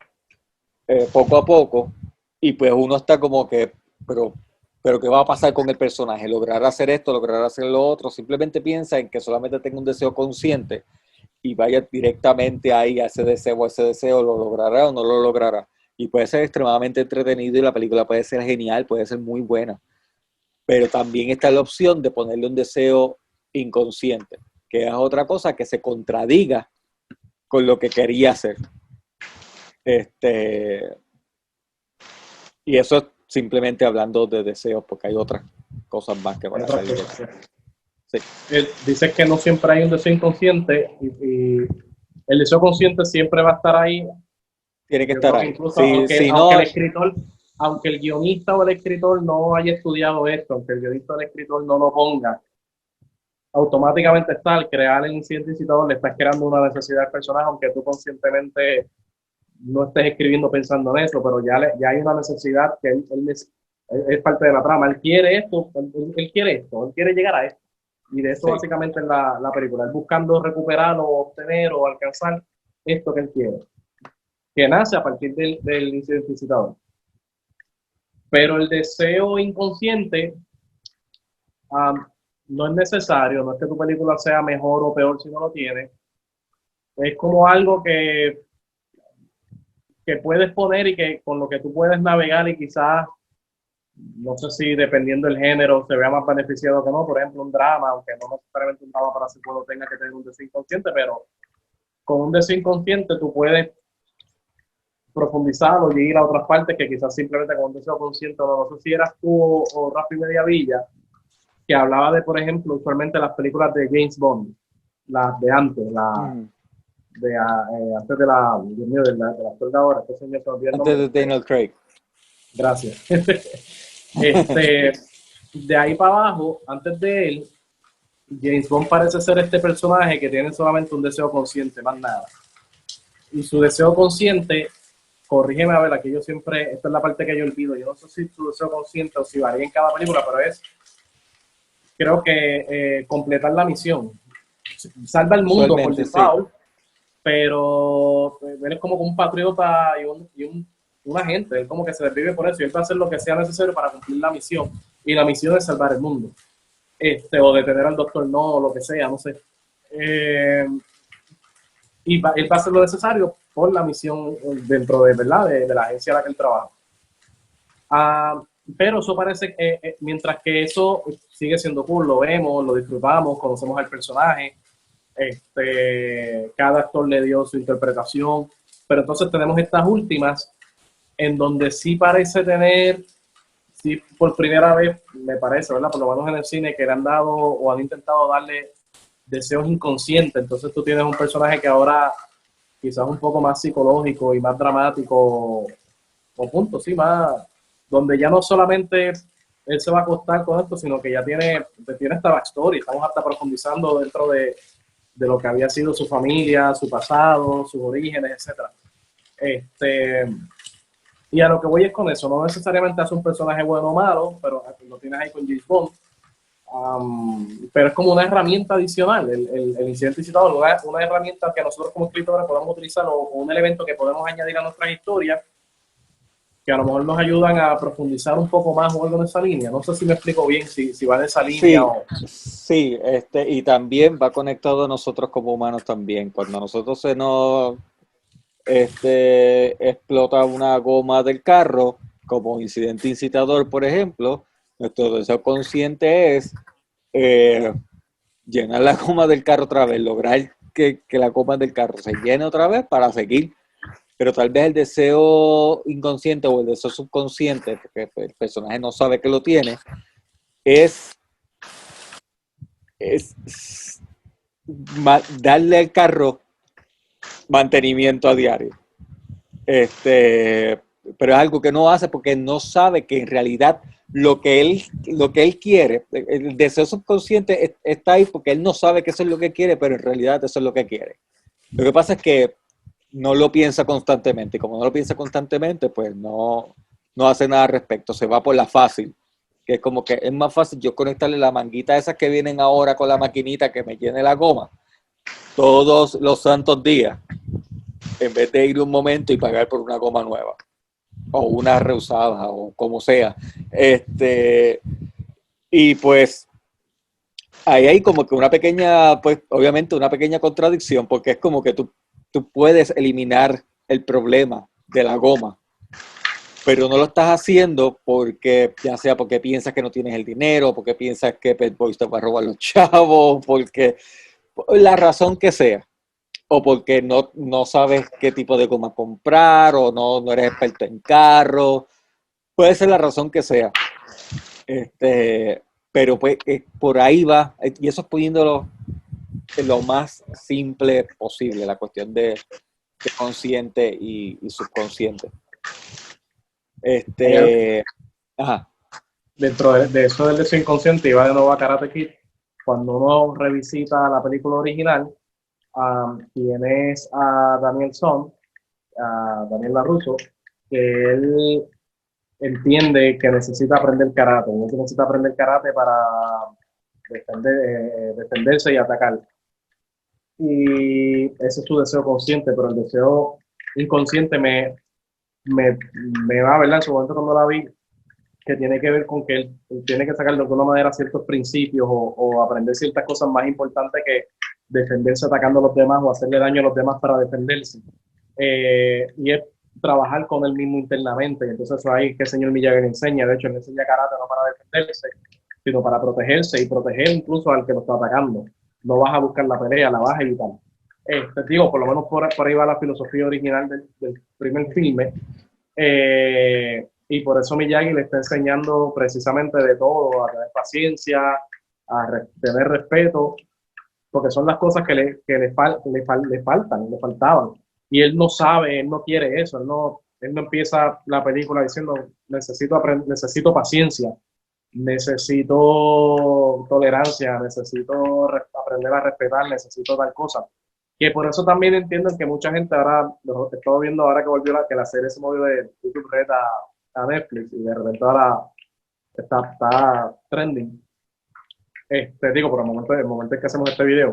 poco a poco y pues uno está como que, pero ¿qué va a pasar con el personaje? ¿Logrará hacer esto? ¿Logrará hacer lo otro? Simplemente piensa en que solamente tenga un deseo consciente y vaya directamente ahí a ese deseo, lo logrará o no lo logrará. Y puede ser extremadamente entretenido y la película puede ser genial, puede ser muy buena. Pero también está la opción de ponerle un deseo inconsciente, que es otra cosa que se contradiga con lo que quería hacer. Y eso es simplemente hablando de deseos, porque hay otras cosas más que van a salir. Sí. Dices que no siempre hay un deseo inconsciente y el deseo consciente siempre va a estar ahí. Tiene que estar ahí. Incluso aunque el guionista o el escritor no haya estudiado esto, aunque el guionista o el escritor no lo ponga, automáticamente está al crear el incidente incitador, le estás creando una necesidad al personaje, aunque tú conscientemente no estés escribiendo pensando en eso, pero ya hay una necesidad que él es parte de la trama. Él quiere esto, él quiere llegar a esto. Y de eso sí. Básicamente es la película. Él buscando recuperar o obtener o alcanzar esto que él quiere. Que nace a partir del incidente incitador. Pero el deseo inconsciente no es necesario, no es que tu película sea mejor o peor si no lo tiene. Es como algo que puedes poner y que con lo que tú puedes navegar y quizás, no sé si dependiendo del género se vea más beneficiado que no, por ejemplo un drama, aunque no necesariamente un drama para ser bueno tenga que tener un deseo inconsciente, pero con un deseo inconsciente tú puedes profundizar o ir a otras partes que quizás simplemente con un deseo consciente, no sé si eras tú o Rafi Mediavilla, que hablaba de, por ejemplo, usualmente las películas de James Bond, las de antes, antes de la, Dios mío, de la actor de ahora, antes de Daniel Craig. Gracias. De ahí para abajo, antes de él, James Bond parece ser este personaje que tiene solamente un deseo consciente, más nada. Y su deseo consciente, corrígeme a ver, aquí yo siempre, esta es la parte que yo olvido, yo no sé si su deseo consciente o si varía en cada película, pero creo que completar la misión. Salva el mundo por default, sí. Pero él es como un patriota y un agente, él como que se desvive por eso y él va a hacer lo que sea necesario para cumplir la misión, y la misión es salvar el mundo, o detener al Doctor No, o lo que sea, no sé, y él va a hacer lo necesario por la misión dentro de, ¿verdad? De la agencia en la que él trabaja. Pero eso parece que, mientras que eso sigue siendo cool, lo vemos, lo disfrutamos, conocemos al personaje, cada actor le dio su interpretación, pero entonces tenemos estas últimas en donde sí parece tener, sí por primera vez, me parece, ¿verdad? Por lo menos en el cine, que le han dado o han intentado darle deseos inconscientes. Entonces tú tienes un personaje que ahora quizás un poco más psicológico y más dramático, o punto, sí, más, donde ya no solamente él se va a acostar con esto, sino que ya tiene esta backstory, estamos hasta profundizando dentro de lo que había sido su familia, su pasado, sus orígenes, etcétera. Y a lo que voy es con eso, no necesariamente hace un personaje bueno o malo, pero lo tienes ahí con James Bond. Pero es como una herramienta adicional, el incidente citado, una herramienta que nosotros como escritores podemos utilizar o un elemento que podemos añadir a nuestras historias que a lo mejor nos ayudan a profundizar un poco más o algo en esa línea. No sé si me explico bien, si va en esa línea Sí, o... sí, y también va conectado a nosotros como humanos también. Cuando a nosotros se nos explota una goma del carro, como incidente incitador, por ejemplo, nuestro deseo consciente es llenar la goma del carro otra vez, lograr que la goma del carro se llene otra vez para seguir. Pero tal vez el deseo inconsciente o el deseo subconsciente, porque el personaje no sabe que lo tiene, es darle al carro mantenimiento a diario. Pero es algo que no hace porque no sabe que en realidad lo que él quiere, el deseo subconsciente está ahí porque él no sabe que eso es lo que quiere, pero en realidad eso es lo que quiere. Lo que pasa es que no lo piensa constantemente, y como no lo piensa constantemente, pues no hace nada al respecto, se va por la fácil, que es como que es más fácil yo conectarle la manguita esas que vienen ahora con la maquinita que me llene la goma todos los santos días, en vez de ir un momento y pagar por una goma nueva, o una reusada, o como sea. Y pues ahí hay como que una pequeña, pues obviamente una pequeña contradicción, porque es como que tú puedes eliminar el problema de la goma, pero no lo estás haciendo porque, ya sea porque piensas que no tienes el dinero, porque piensas que Pet Boys te va a robar los chavos, porque la razón que sea, o porque no sabes qué tipo de goma comprar, o no eres experto en carro, puede ser la razón que sea. Pero pues por ahí va, y eso es poniéndolo lo más simple posible, la cuestión de consciente y subconsciente. Ajá. Dentro de eso del deseo inconsciente, iba de nuevo a Karate Kid, cuando uno revisita la película original, tienes a Daniel Son, a Daniel LaRusso, que él entiende que necesita aprender karate, que necesita aprender karate para defenderse y atacar. Y ese es su deseo consciente, pero el deseo inconsciente me va, ¿verdad? En su momento cuando la vi, que tiene que ver con que él tiene que sacar de alguna manera ciertos principios o aprender ciertas cosas más importantes que defenderse atacando a los demás o hacerle daño a los demás para defenderse. Y es trabajar con él mismo internamente. Entonces eso ahí que el señor Miyagi le enseña. De hecho, él enseña karate no para defenderse, sino para protegerse y proteger incluso al que lo está atacando. No vas a buscar la pelea, la vas a evitar. Digo, por lo menos por ahí va la filosofía original del primer filme. Y por eso Miyagi le está enseñando precisamente de todo, a tener paciencia, tener respeto, porque son las cosas que le faltaban. Y él no sabe, él no quiere eso, él no empieza la película diciendo, necesito paciencia, necesito tolerancia, necesito aprender a respetar, necesito tal cosa. Que por eso también entiendo que mucha gente ahora, lo estoy viendo ahora que volvió que la serie se movió de YouTube Red a Netflix y de repente ahora está trending. Digo, por el momento en que hacemos este video.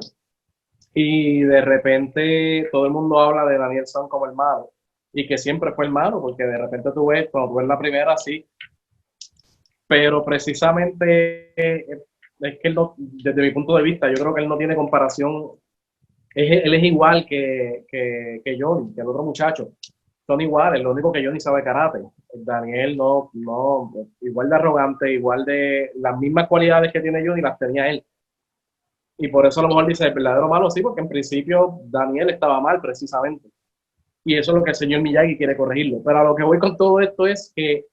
Y de repente todo el mundo habla de Daniel San como el malo. Y que siempre fue el malo, porque de repente cuando tú ves la primera, sí. Pero precisamente es que él no, desde mi punto de vista, yo creo que él no tiene comparación Él es igual que Johnny, que el otro muchacho. Son iguales, lo único que Johnny sabe karate. Daniel no, igual de arrogante, igual de las mismas cualidades que tiene Johnny las tenía él. Y por eso a lo mejor dice el verdadero malo, sí, porque en principio Daniel estaba mal precisamente. Y eso es lo que el señor Miyagi quiere corregirlo. Pero a lo que voy con todo esto es que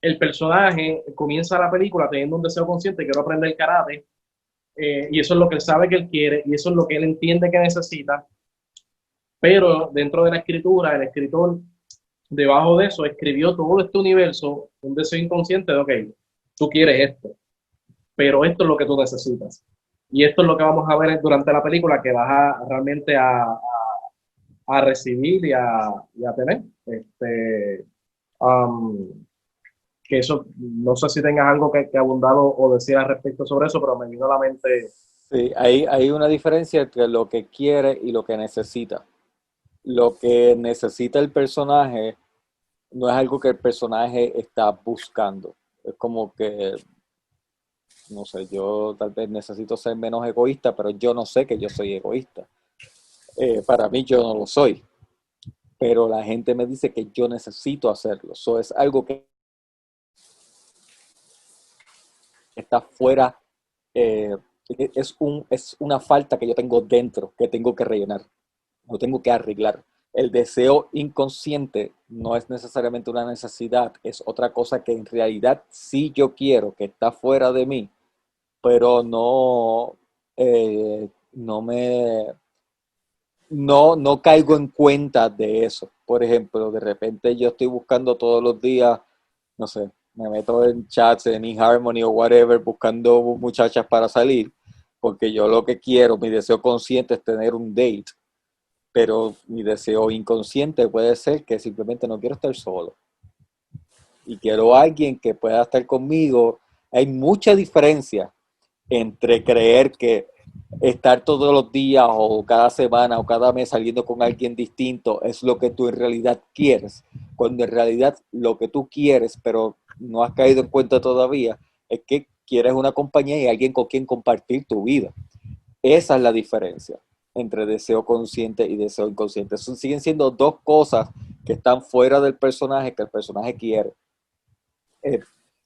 el personaje comienza la película teniendo un deseo consciente, quiero aprender karate, y eso es lo que él sabe que él quiere, y eso es lo que él entiende que necesita, pero dentro de la escritura, el escritor, debajo de eso, escribió todo este universo, un deseo inconsciente de, ok, tú quieres esto, pero esto es lo que tú necesitas. Y esto es lo que vamos a ver durante la película, que vas a realmente a recibir y a tener. Um, que eso, no sé si tengas algo que abundar o decir al respecto sobre eso, pero me vino a la mente. Sí, hay una diferencia entre lo que quiere y lo que necesita. Lo que necesita el personaje no es algo que el personaje está buscando. Es como que, no sé, yo tal vez necesito ser menos egoísta, pero yo no sé que yo soy egoísta. Para mí yo no lo soy, pero la gente me dice que yo necesito hacerlo. Eso es algo que está fuera, eh, es una falta que yo tengo dentro, que tengo que rellenar, no tengo que arreglar. El deseo inconsciente no es necesariamente una necesidad, es otra cosa que en realidad sí yo quiero, que está fuera de mí, pero no caigo en cuenta de eso. Por ejemplo, de repente yo estoy buscando todos los días, no sé, me meto en chats, en eHarmony o whatever, buscando muchachas para salir, porque yo lo que quiero, mi deseo consciente es tener un date, pero mi deseo inconsciente puede ser que simplemente no quiero estar solo y quiero a alguien que pueda estar conmigo. Hay mucha diferencia entre creer que estar todos los días o cada semana o cada mes saliendo con alguien distinto es lo que tú en realidad quieres, cuando en realidad lo que tú quieres, pero no has caído en cuenta todavía, es que quieres una compañía y alguien con quien compartir tu vida. Esa es la diferencia entre deseo consciente y deseo inconsciente. Eso siguen siendo dos cosas que están fuera del personaje, que el personaje quiere. Eh,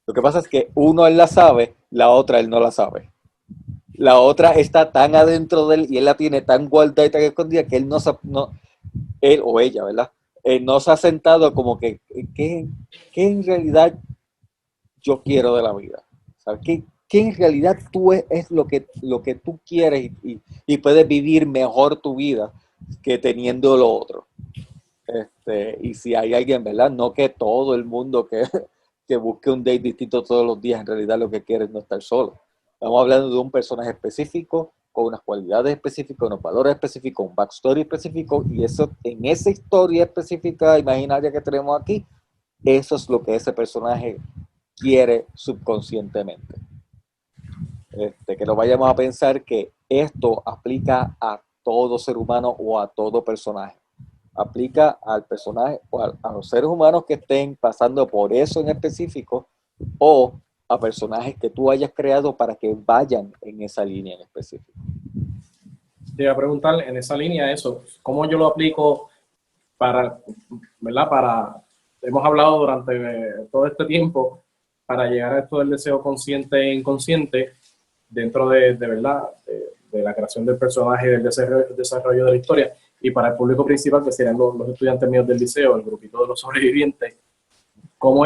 lo que pasa es que uno él la sabe, la otra él no la sabe. La otra está tan adentro de él y él la tiene tan guardada y tan escondida que él él o ella, ¿verdad? No se ha sentado como que, ¿qué en realidad yo quiero de la vida? ¿Sabes? ¿Qué en realidad es lo que tú quieres y puedes vivir mejor tu vida que teniendo lo otro? Y si hay alguien, ¿verdad? No que todo el mundo que busque un date distinto todos los días, en realidad lo que quiere es no estar solo. Estamos hablando de un personaje específico, con unas cualidades específicas, unos valores específicos, un backstory específico, y eso, en esa historia específica, imaginaria que tenemos aquí, eso es lo que ese personaje quiere subconscientemente. Que no vayamos a pensar que esto aplica a todo ser humano o a todo personaje. Aplica al personaje o a los seres humanos que estén pasando por eso en específico o a personajes que tú hayas creado para que vayan en esa línea en específico. Te iba a preguntar en esa línea eso, ¿cómo yo lo aplico para, ¿verdad? Hemos hablado durante todo este tiempo para llegar a esto del deseo consciente e inconsciente dentro de verdad, de la creación del personaje, del desarrollo de la historia, y para el público principal, que serían los estudiantes míos del liceo, el grupito de los sobrevivientes, cómo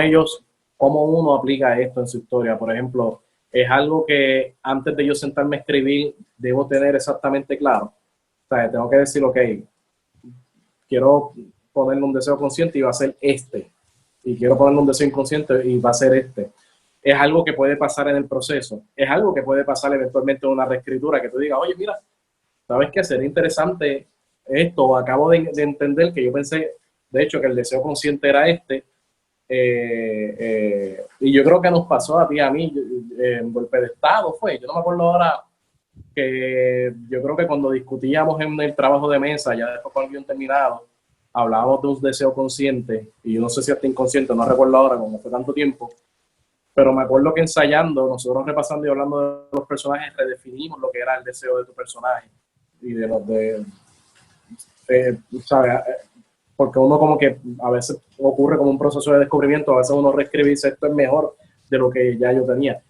uno aplica esto en su historia. Por ejemplo, es algo que antes de yo sentarme a escribir, debo tener exactamente claro. O sea, tengo que decir, ok, quiero ponerle un deseo consciente y va a ser este. Y quiero ponerle un deseo inconsciente y va a ser este. Es algo que puede pasar en el proceso. Es algo que puede pasar eventualmente en una reescritura, que tú digas, oye, mira, ¿sabes qué? Sería interesante esto. Acabo de entender que yo pensé, de hecho, que el deseo consciente era este. Y yo creo que nos pasó a ti, a mí, en golpe de estado fue. Yo no me acuerdo ahora que yo creo que cuando discutíamos en el trabajo de mesa, ya después con el guión terminado, hablábamos de un deseo consciente, y yo no sé si hasta inconsciente, no recuerdo ahora, como fue tanto tiempo, pero me acuerdo que ensayando, nosotros repasando y hablando de los personajes, redefinimos lo que era el deseo de tu personaje. y de los de, ¿sabes? Porque uno como que a veces ocurre como un proceso de descubrimiento, a veces uno reescribe y dice esto es mejor de lo que ya yo tenía.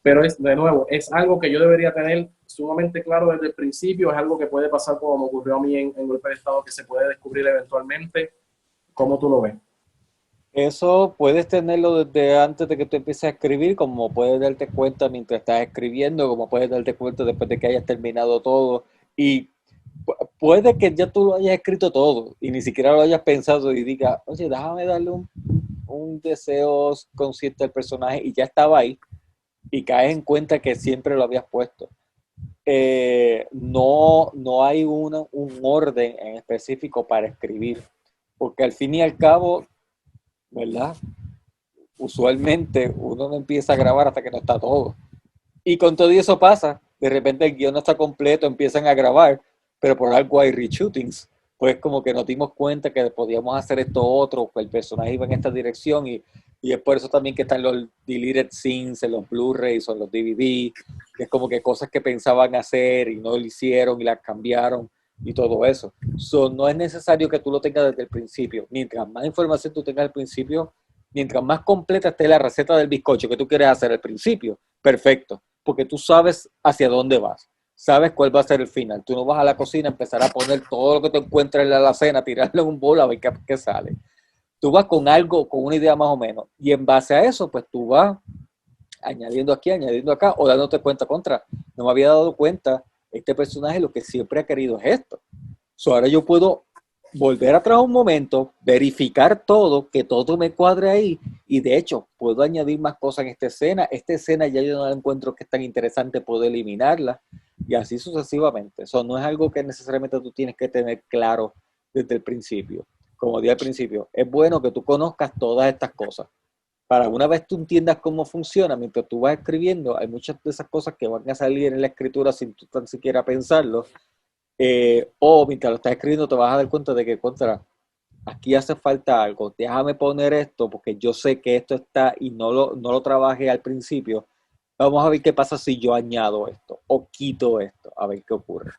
Pero es, de nuevo, es algo que yo debería tener sumamente claro desde el principio, es algo que puede pasar como me ocurrió a mí en Golpe de Estado, que se puede descubrir eventualmente. ¿Cómo tú lo ves? Eso puedes tenerlo desde antes de que tú empieces a escribir, como puedes darte cuenta mientras estás escribiendo, como puedes darte cuenta después de que hayas terminado todo. Y puede que ya tú lo hayas escrito todo y ni siquiera lo hayas pensado y digas, oye, déjame darle un deseo consciente al personaje y ya estaba ahí y caes en cuenta que siempre lo habías puesto. No hay un orden en específico para escribir, porque al fin y al cabo, ¿verdad? Usualmente uno no empieza a grabar hasta que no está todo. Y con todo eso pasa, de repente el guión no está completo, empiezan a grabar, pero por algo hay reshootings. Pues como que nos dimos cuenta que podíamos hacer esto otro, que el personaje iba en esta dirección y es por eso también que están los deleted scenes en los Blu-rays o en los DVD, que es como que cosas que pensaban hacer y no lo hicieron y las cambiaron y todo eso. So, no es necesario que tú lo tengas desde el principio. Mientras más información tú tengas al principio, mientras más completa esté la receta del bizcocho que tú quieres hacer al principio, perfecto, porque tú sabes hacia dónde vas, sabes cuál va a ser el final. Tú no vas a la cocina a empezar a poner todo lo que te encuentres en la alacena, tirarle un bol a ver qué sale. Tú vas con algo, con una idea más o menos, y en base a eso, pues tú vas añadiendo aquí, añadiendo acá, o dándote cuenta contra. No me había dado cuenta, este personaje lo que siempre ha querido es esto. So, ahora yo puedo volver atrás un momento, verificar todo, que todo me cuadre ahí, y de hecho puedo añadir más cosas en esta escena. Esta escena ya yo no la encuentro que es tan interesante, puedo eliminarla, y así sucesivamente. Eso no es algo que necesariamente tú tienes que tener claro desde el principio. Como dije al principio, es bueno que tú conozcas todas estas cosas. Para una vez tú entiendas cómo funciona, mientras tú vas escribiendo, hay muchas de esas cosas que van a salir en la escritura sin tú tan siquiera pensarlo, o mientras lo estás escribiendo te vas a dar cuenta de que aquí hace falta algo, déjame poner esto porque yo sé que esto está y no lo trabajé al principio. Vamos a ver qué pasa si yo añado esto o quito esto, a ver qué ocurre.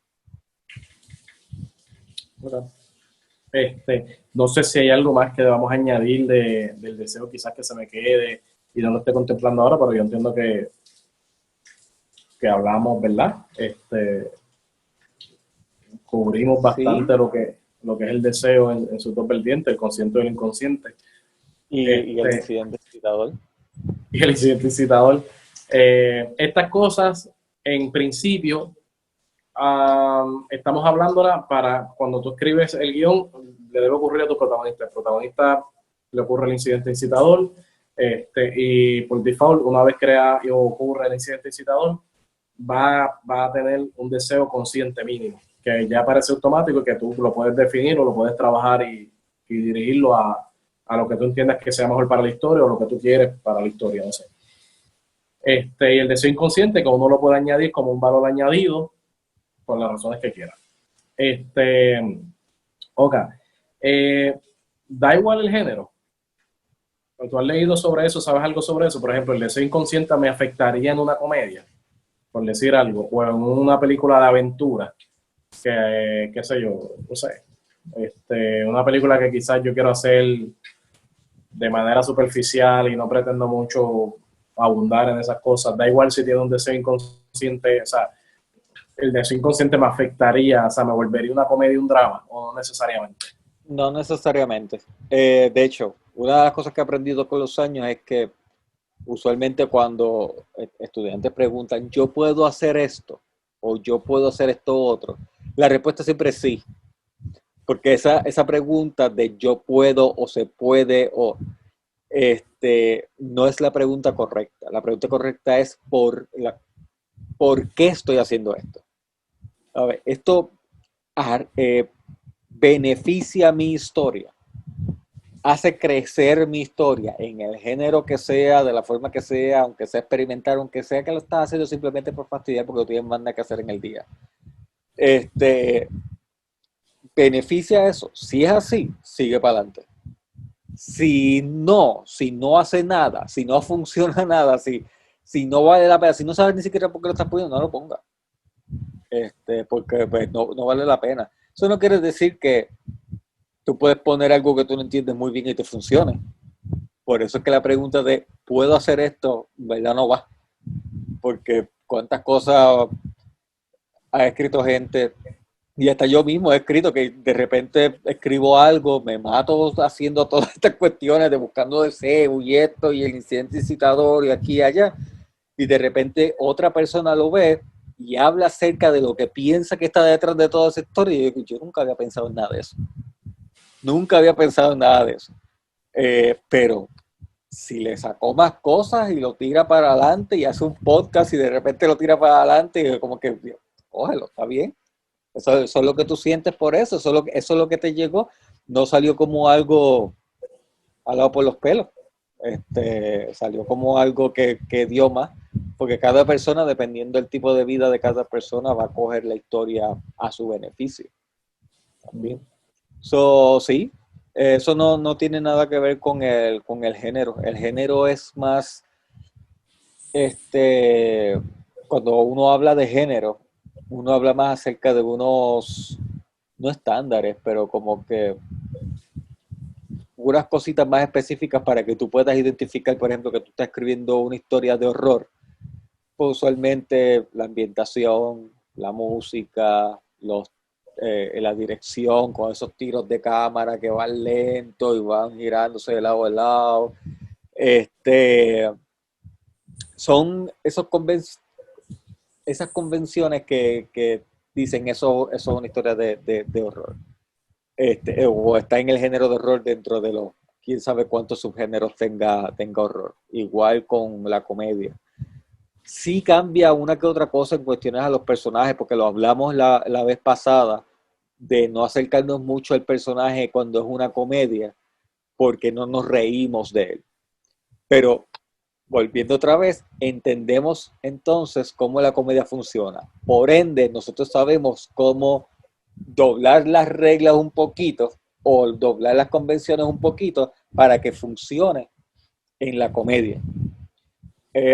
No sé si hay algo más que debamos añadir del deseo, quizás que se me quede y no lo esté contemplando ahora, pero yo entiendo que hablamos, ¿verdad? Cubrimos Sí, bastante lo que es el deseo en sus dos vertientes, el consciente y el inconsciente. y el Este, incidente citador. y el incidente incitador. Estas cosas, en principio, estamos hablándola para cuando tú escribes el guión, le debe ocurrir a tu protagonista. El protagonista le ocurre el incidente incitador, y por default, una vez crea y ocurre el incidente incitador, va a tener un deseo consciente mínimo, que ya parece automático y que tú lo puedes definir o lo puedes trabajar y dirigirlo a lo que tú entiendas que sea mejor para la historia o lo que tú quieres para la historia, no sé. Y el deseo inconsciente, que uno lo puede añadir como un valor añadido por las razones que quiera. Ok. Da igual el género. ¿Tú has leído sobre eso? ¿Sabes algo sobre eso? Por ejemplo, el deseo inconsciente me afectaría en una comedia, por decir algo, o en una película de aventura, qué sé yo, no sé. Una película que quizás yo quiero hacer de manera superficial y no pretendo mucho abundar en esas cosas. Da igual si tiene un deseo inconsciente, o sea, el deseo inconsciente me afectaría, o sea, me volvería una comedia, un drama, o no necesariamente. No necesariamente. De hecho, una de las cosas que he aprendido con los años es que usualmente cuando estudiantes preguntan, ¿yo puedo hacer esto? O ¿yo puedo hacer esto otro? La respuesta siempre es sí. Porque esa pregunta de yo puedo o se puede o no es la pregunta correcta. La pregunta correcta es ¿por qué estoy haciendo esto? A ver, esto eh, beneficia mi historia, hace crecer mi historia en el género que sea, de la forma que sea, aunque sea experimental, aunque sea que lo estás haciendo simplemente por fastidiar porque no tienes más nada que hacer en el día. Este, beneficia eso. Si es así, sigue para adelante. Si no hace nada, si no funciona nada, si no vale la pena, si no sabes ni siquiera por qué lo estás poniendo, no lo ponga. porque pues, no vale la pena. Eso no quiere decir que tú puedes poner algo que tú no entiendes muy bien y te funcione. Por eso es que la pregunta de ¿puedo hacer esto? ¿Verdad? No va. Porque cuántas cosas ha escrito gente, y hasta yo mismo he escrito, que de repente escribo algo, me mato haciendo todas estas cuestiones de buscando deseo y esto y el incidente incitador y aquí y allá, y de repente otra persona lo ve y habla acerca de lo que piensa que está detrás de toda esa historia, y yo digo, yo nunca había pensado en nada de eso. Nunca había pensado en nada de eso. Pero si le sacó más cosas y lo tira para adelante y hace un podcast y de repente lo tira para adelante y como que, cógelo, está bien. Eso es lo que tú sientes por eso, eso es lo que te llegó. No salió como algo jalado por los pelos. Salió como algo que dio más, porque cada persona, dependiendo del tipo de vida de cada persona, va a coger la historia a su beneficio. También. Sí, eso no tiene nada que ver con el género. El género es más, cuando uno habla de género, uno habla más acerca de unos, no estándares, pero como que unas cositas más específicas para que tú puedas identificar, por ejemplo, que tú estás escribiendo una historia de horror. Pues usualmente la ambientación, la música, la dirección con esos tiros de cámara que van lento y van girándose de lado a lado. Son esas convenciones que dicen eso es una historia de horror. O está en el género de horror dentro de los quién sabe cuántos subgéneros tenga horror. Igual con la comedia. Sí cambia una que otra cosa en cuestiones a los personajes, porque lo hablamos la vez pasada, de no acercarnos mucho al personaje cuando es una comedia, porque no nos reímos de él. Pero volviendo otra vez, entendemos entonces cómo la comedia funciona. Por ende, nosotros sabemos cómo doblar las reglas un poquito o doblar las convenciones un poquito para que funcione en la comedia.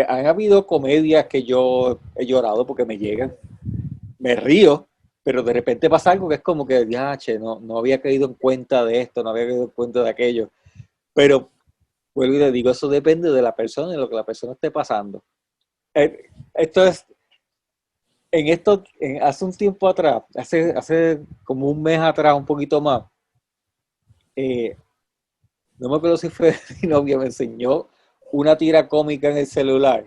Han habido comedias que yo he llorado porque me llegan, me río, pero de repente pasa algo que es como que, ya, che, no había caído en cuenta de esto, no había caído en cuenta de aquello. Pero vuelvo y le digo, eso depende de la persona y de lo que la persona esté pasando. Esto es, hace un tiempo atrás, hace como un mes atrás, un poquito más, no me acuerdo si fue mi novia, me enseñó una tira cómica en el celular,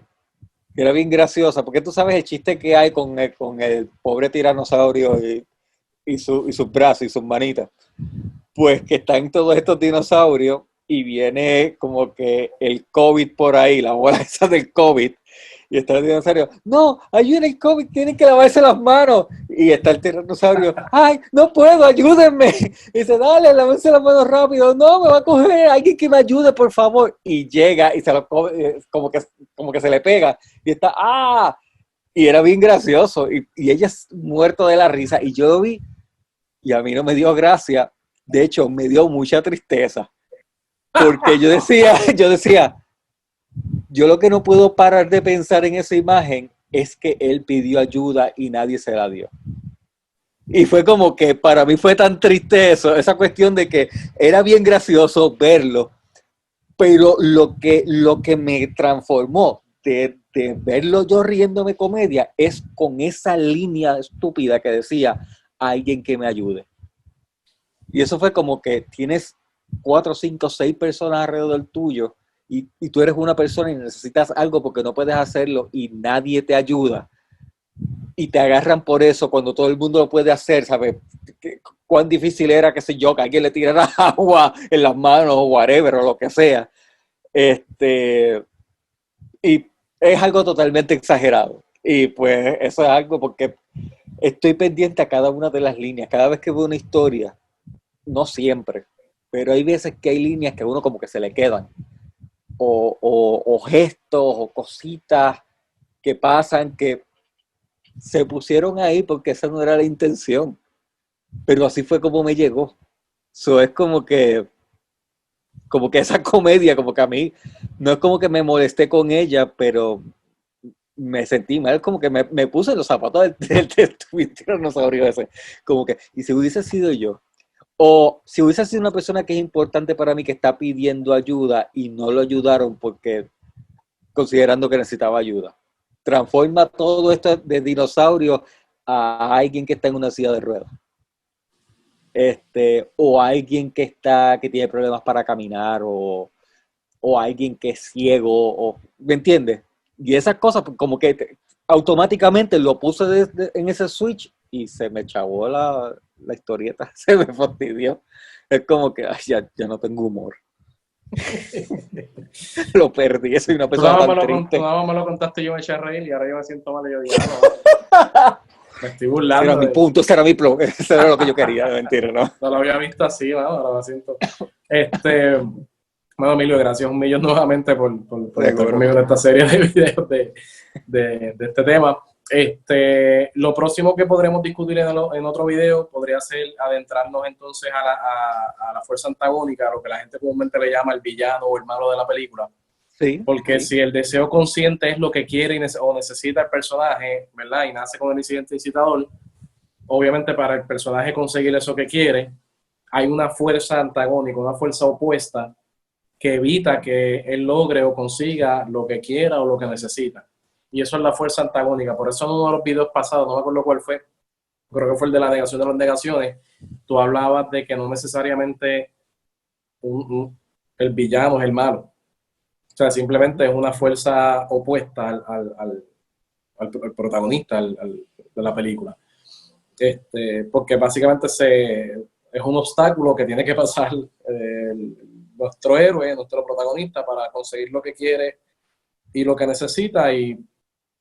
que era bien graciosa, porque tú sabes el chiste que hay con el pobre tiranosaurio y sus brazos y sus manitas. Pues que están todos estos dinosaurios y viene como que el COVID por ahí, la bola esa del COVID, y está el dinosaurio, no, ayúdenme el COVID, tienen que lavarse las manos, y está el tiranosaurio, ay, no puedo, ayúdenme, y dice, dale, lávense las manos rápido, no, me va a coger, alguien que me ayude, por favor, y llega y se lo come, como que se le pega, y está, y era bien gracioso, y ella es muerto de la risa, y yo lo vi, y a mí no me dio gracia, de hecho, me dio mucha tristeza, porque yo decía, yo lo que no puedo parar de pensar en esa imagen es que él pidió ayuda y nadie se la dio. Y fue como que para mí fue tan triste eso, esa cuestión de que era bien gracioso verlo, pero lo que me transformó de verlo yo riéndome comedia es con esa línea estúpida que decía, alguien que me ayude. Y eso fue como que tienes 4, 5, 6 personas alrededor tuyo y tú eres una persona y necesitas algo porque no puedes hacerlo y nadie te ayuda. Y te agarran por eso cuando todo el mundo lo puede hacer, ¿sabes? Cuán difícil era, qué sé yo, que alguien le tirara agua en las manos o whatever o lo que sea. Y es algo totalmente exagerado. Y pues eso es algo porque estoy pendiente a cada una de las líneas. Cada vez que veo una historia, no siempre, pero hay veces que hay líneas que a uno como que se le quedan, o gestos, o cositas que pasan que se pusieron ahí porque esa no era la intención, pero así fue como me llegó. Eso es como que esa comedia, como que a mí, no es como que me molesté con ella, pero me sentí mal, como que me puse en los zapatos del tiranosaurio ese, como que, y si hubiese sido yo, o si hubiese sido una persona que es importante para mí, que está pidiendo ayuda y no lo ayudaron porque considerando que necesitaba ayuda, transforma todo esto de dinosaurio a alguien que está en una silla de ruedas. O alguien que tiene problemas para caminar, o alguien que es ciego, ¿me entiendes? Y esas cosas, pues, como que automáticamente lo puse en ese switch y se me chavó la historieta, se me fastidió. Es como que ay, ya no tengo humor. Lo perdí, soy una Tú persona nada más tan me lo, tú triste. nada más me lo contaste y yo me eché a reír y ahora yo me siento mal y yo digo, me estoy Ese era burlando mi de... punto, ese era lo que yo quería, de mentira, ¿no? No lo había visto así, ¿no? Ahora me siento... Bueno, Emilio, gracias un millón nuevamente por estar Seguro. conmigo en esta serie de videos de este tema. Lo próximo que podremos discutir en otro video podría ser adentrarnos entonces a la fuerza antagónica, a lo que la gente comúnmente le llama el villano o el malo de la película. Sí, Porque sí. si el deseo consciente es lo que quiere o necesita el personaje, ¿verdad? Y nace con el incidente incitador, obviamente para el personaje conseguir eso que quiere, hay una fuerza antagónica, una fuerza opuesta que evita que él logre o consiga lo que quiera o lo que necesita. Y eso es la fuerza antagónica. Por eso en uno de los videos pasados, no me acuerdo cuál fue, creo que fue el de la negación de las negaciones, tú hablabas de que no necesariamente el villano es el malo. O sea, simplemente es una fuerza opuesta al protagonista de la película. Porque básicamente es un obstáculo que tiene que pasar nuestro héroe, nuestro protagonista, para conseguir lo que quiere y lo que necesita, y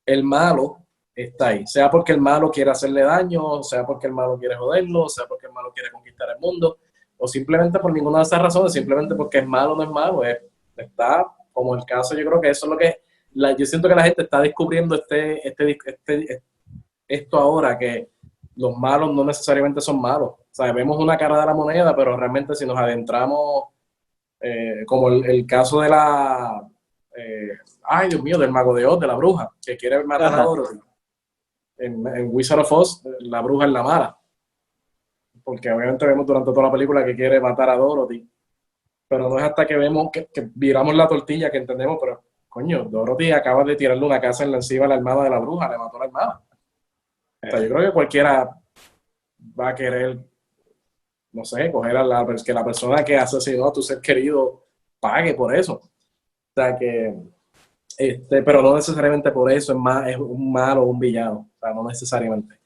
el malo está ahí, sea porque el malo quiere hacerle daño, sea porque el malo quiere joderlo, sea porque el malo quiere conquistar el mundo, o simplemente por ninguna de esas razones, simplemente porque es malo o no es malo, está como el caso. Yo creo que eso es lo que yo siento que la gente está descubriendo esto ahora, que los malos no necesariamente son malos. O sea, vemos una cara de la moneda, pero realmente si nos adentramos, como el caso de ay Dios mío, del mago de Oz, de la bruja, que quiere matar a Ajá. Dorothy. En Wizard of Oz, la bruja es la mala. Porque obviamente vemos durante toda la película que quiere matar a Dorothy. Pero no es hasta que vemos que viramos la tortilla que entendemos, pero coño, Dorothy acaba de tirarle una casa en la encima a la hermana de la bruja, le mató a la hermana. O sea, yo creo que cualquiera va a querer, no sé, coger que la persona que asesinó a tu ser querido pague por eso. O sea, pero no necesariamente por eso es un malo o un villano. O sea, no necesariamente.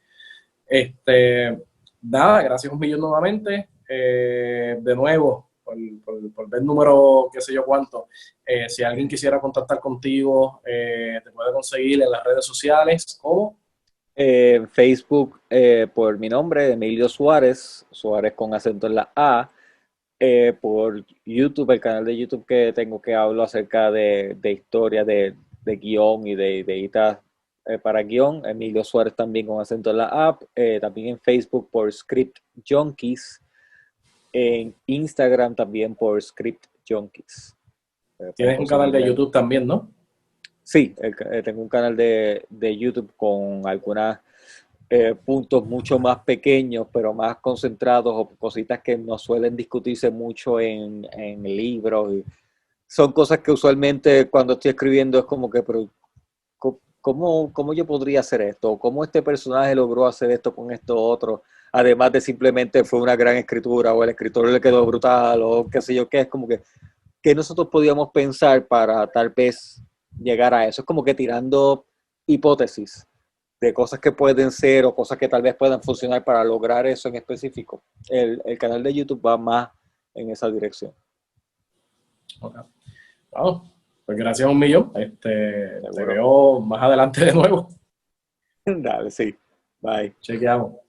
Nada, gracias un millón nuevamente. De nuevo, por ver número, qué sé yo cuánto. Si alguien quisiera contactar contigo, te puede conseguir en las redes sociales. ¿Cómo? Facebook, por mi nombre, Emilio Suárez, Suárez con acento en la A. Por YouTube, el canal de YouTube que tengo, que hablo acerca de historia, de guión y de ideitas para guión. Emilio Suárez también con acento en la A. También en Facebook por Script Junkies. En Instagram también por Script Junkies. Pueden Tienes un canal de conseguirme. YouTube también, ¿no? Sí, tengo un canal de YouTube con algunas puntos mucho más pequeños, pero más concentrados, o cositas que no suelen discutirse mucho en libros. Y son cosas que usualmente cuando estoy escribiendo es como que, pero ¿cómo yo podría hacer esto? ¿Cómo este personaje logró hacer esto con esto otro? Además de simplemente fue una gran escritura, o el escritor le quedó brutal, o qué sé yo qué, es como que nosotros podíamos pensar para tal vez llegar a eso. Es como que tirando hipótesis de cosas que pueden ser o cosas que tal vez puedan funcionar para lograr eso en específico. El canal de YouTube va más en esa dirección. Okay. Vamos, pues gracias un millón. Te Seguro. veo más adelante de nuevo. Dale, sí. Bye. Chequeamos.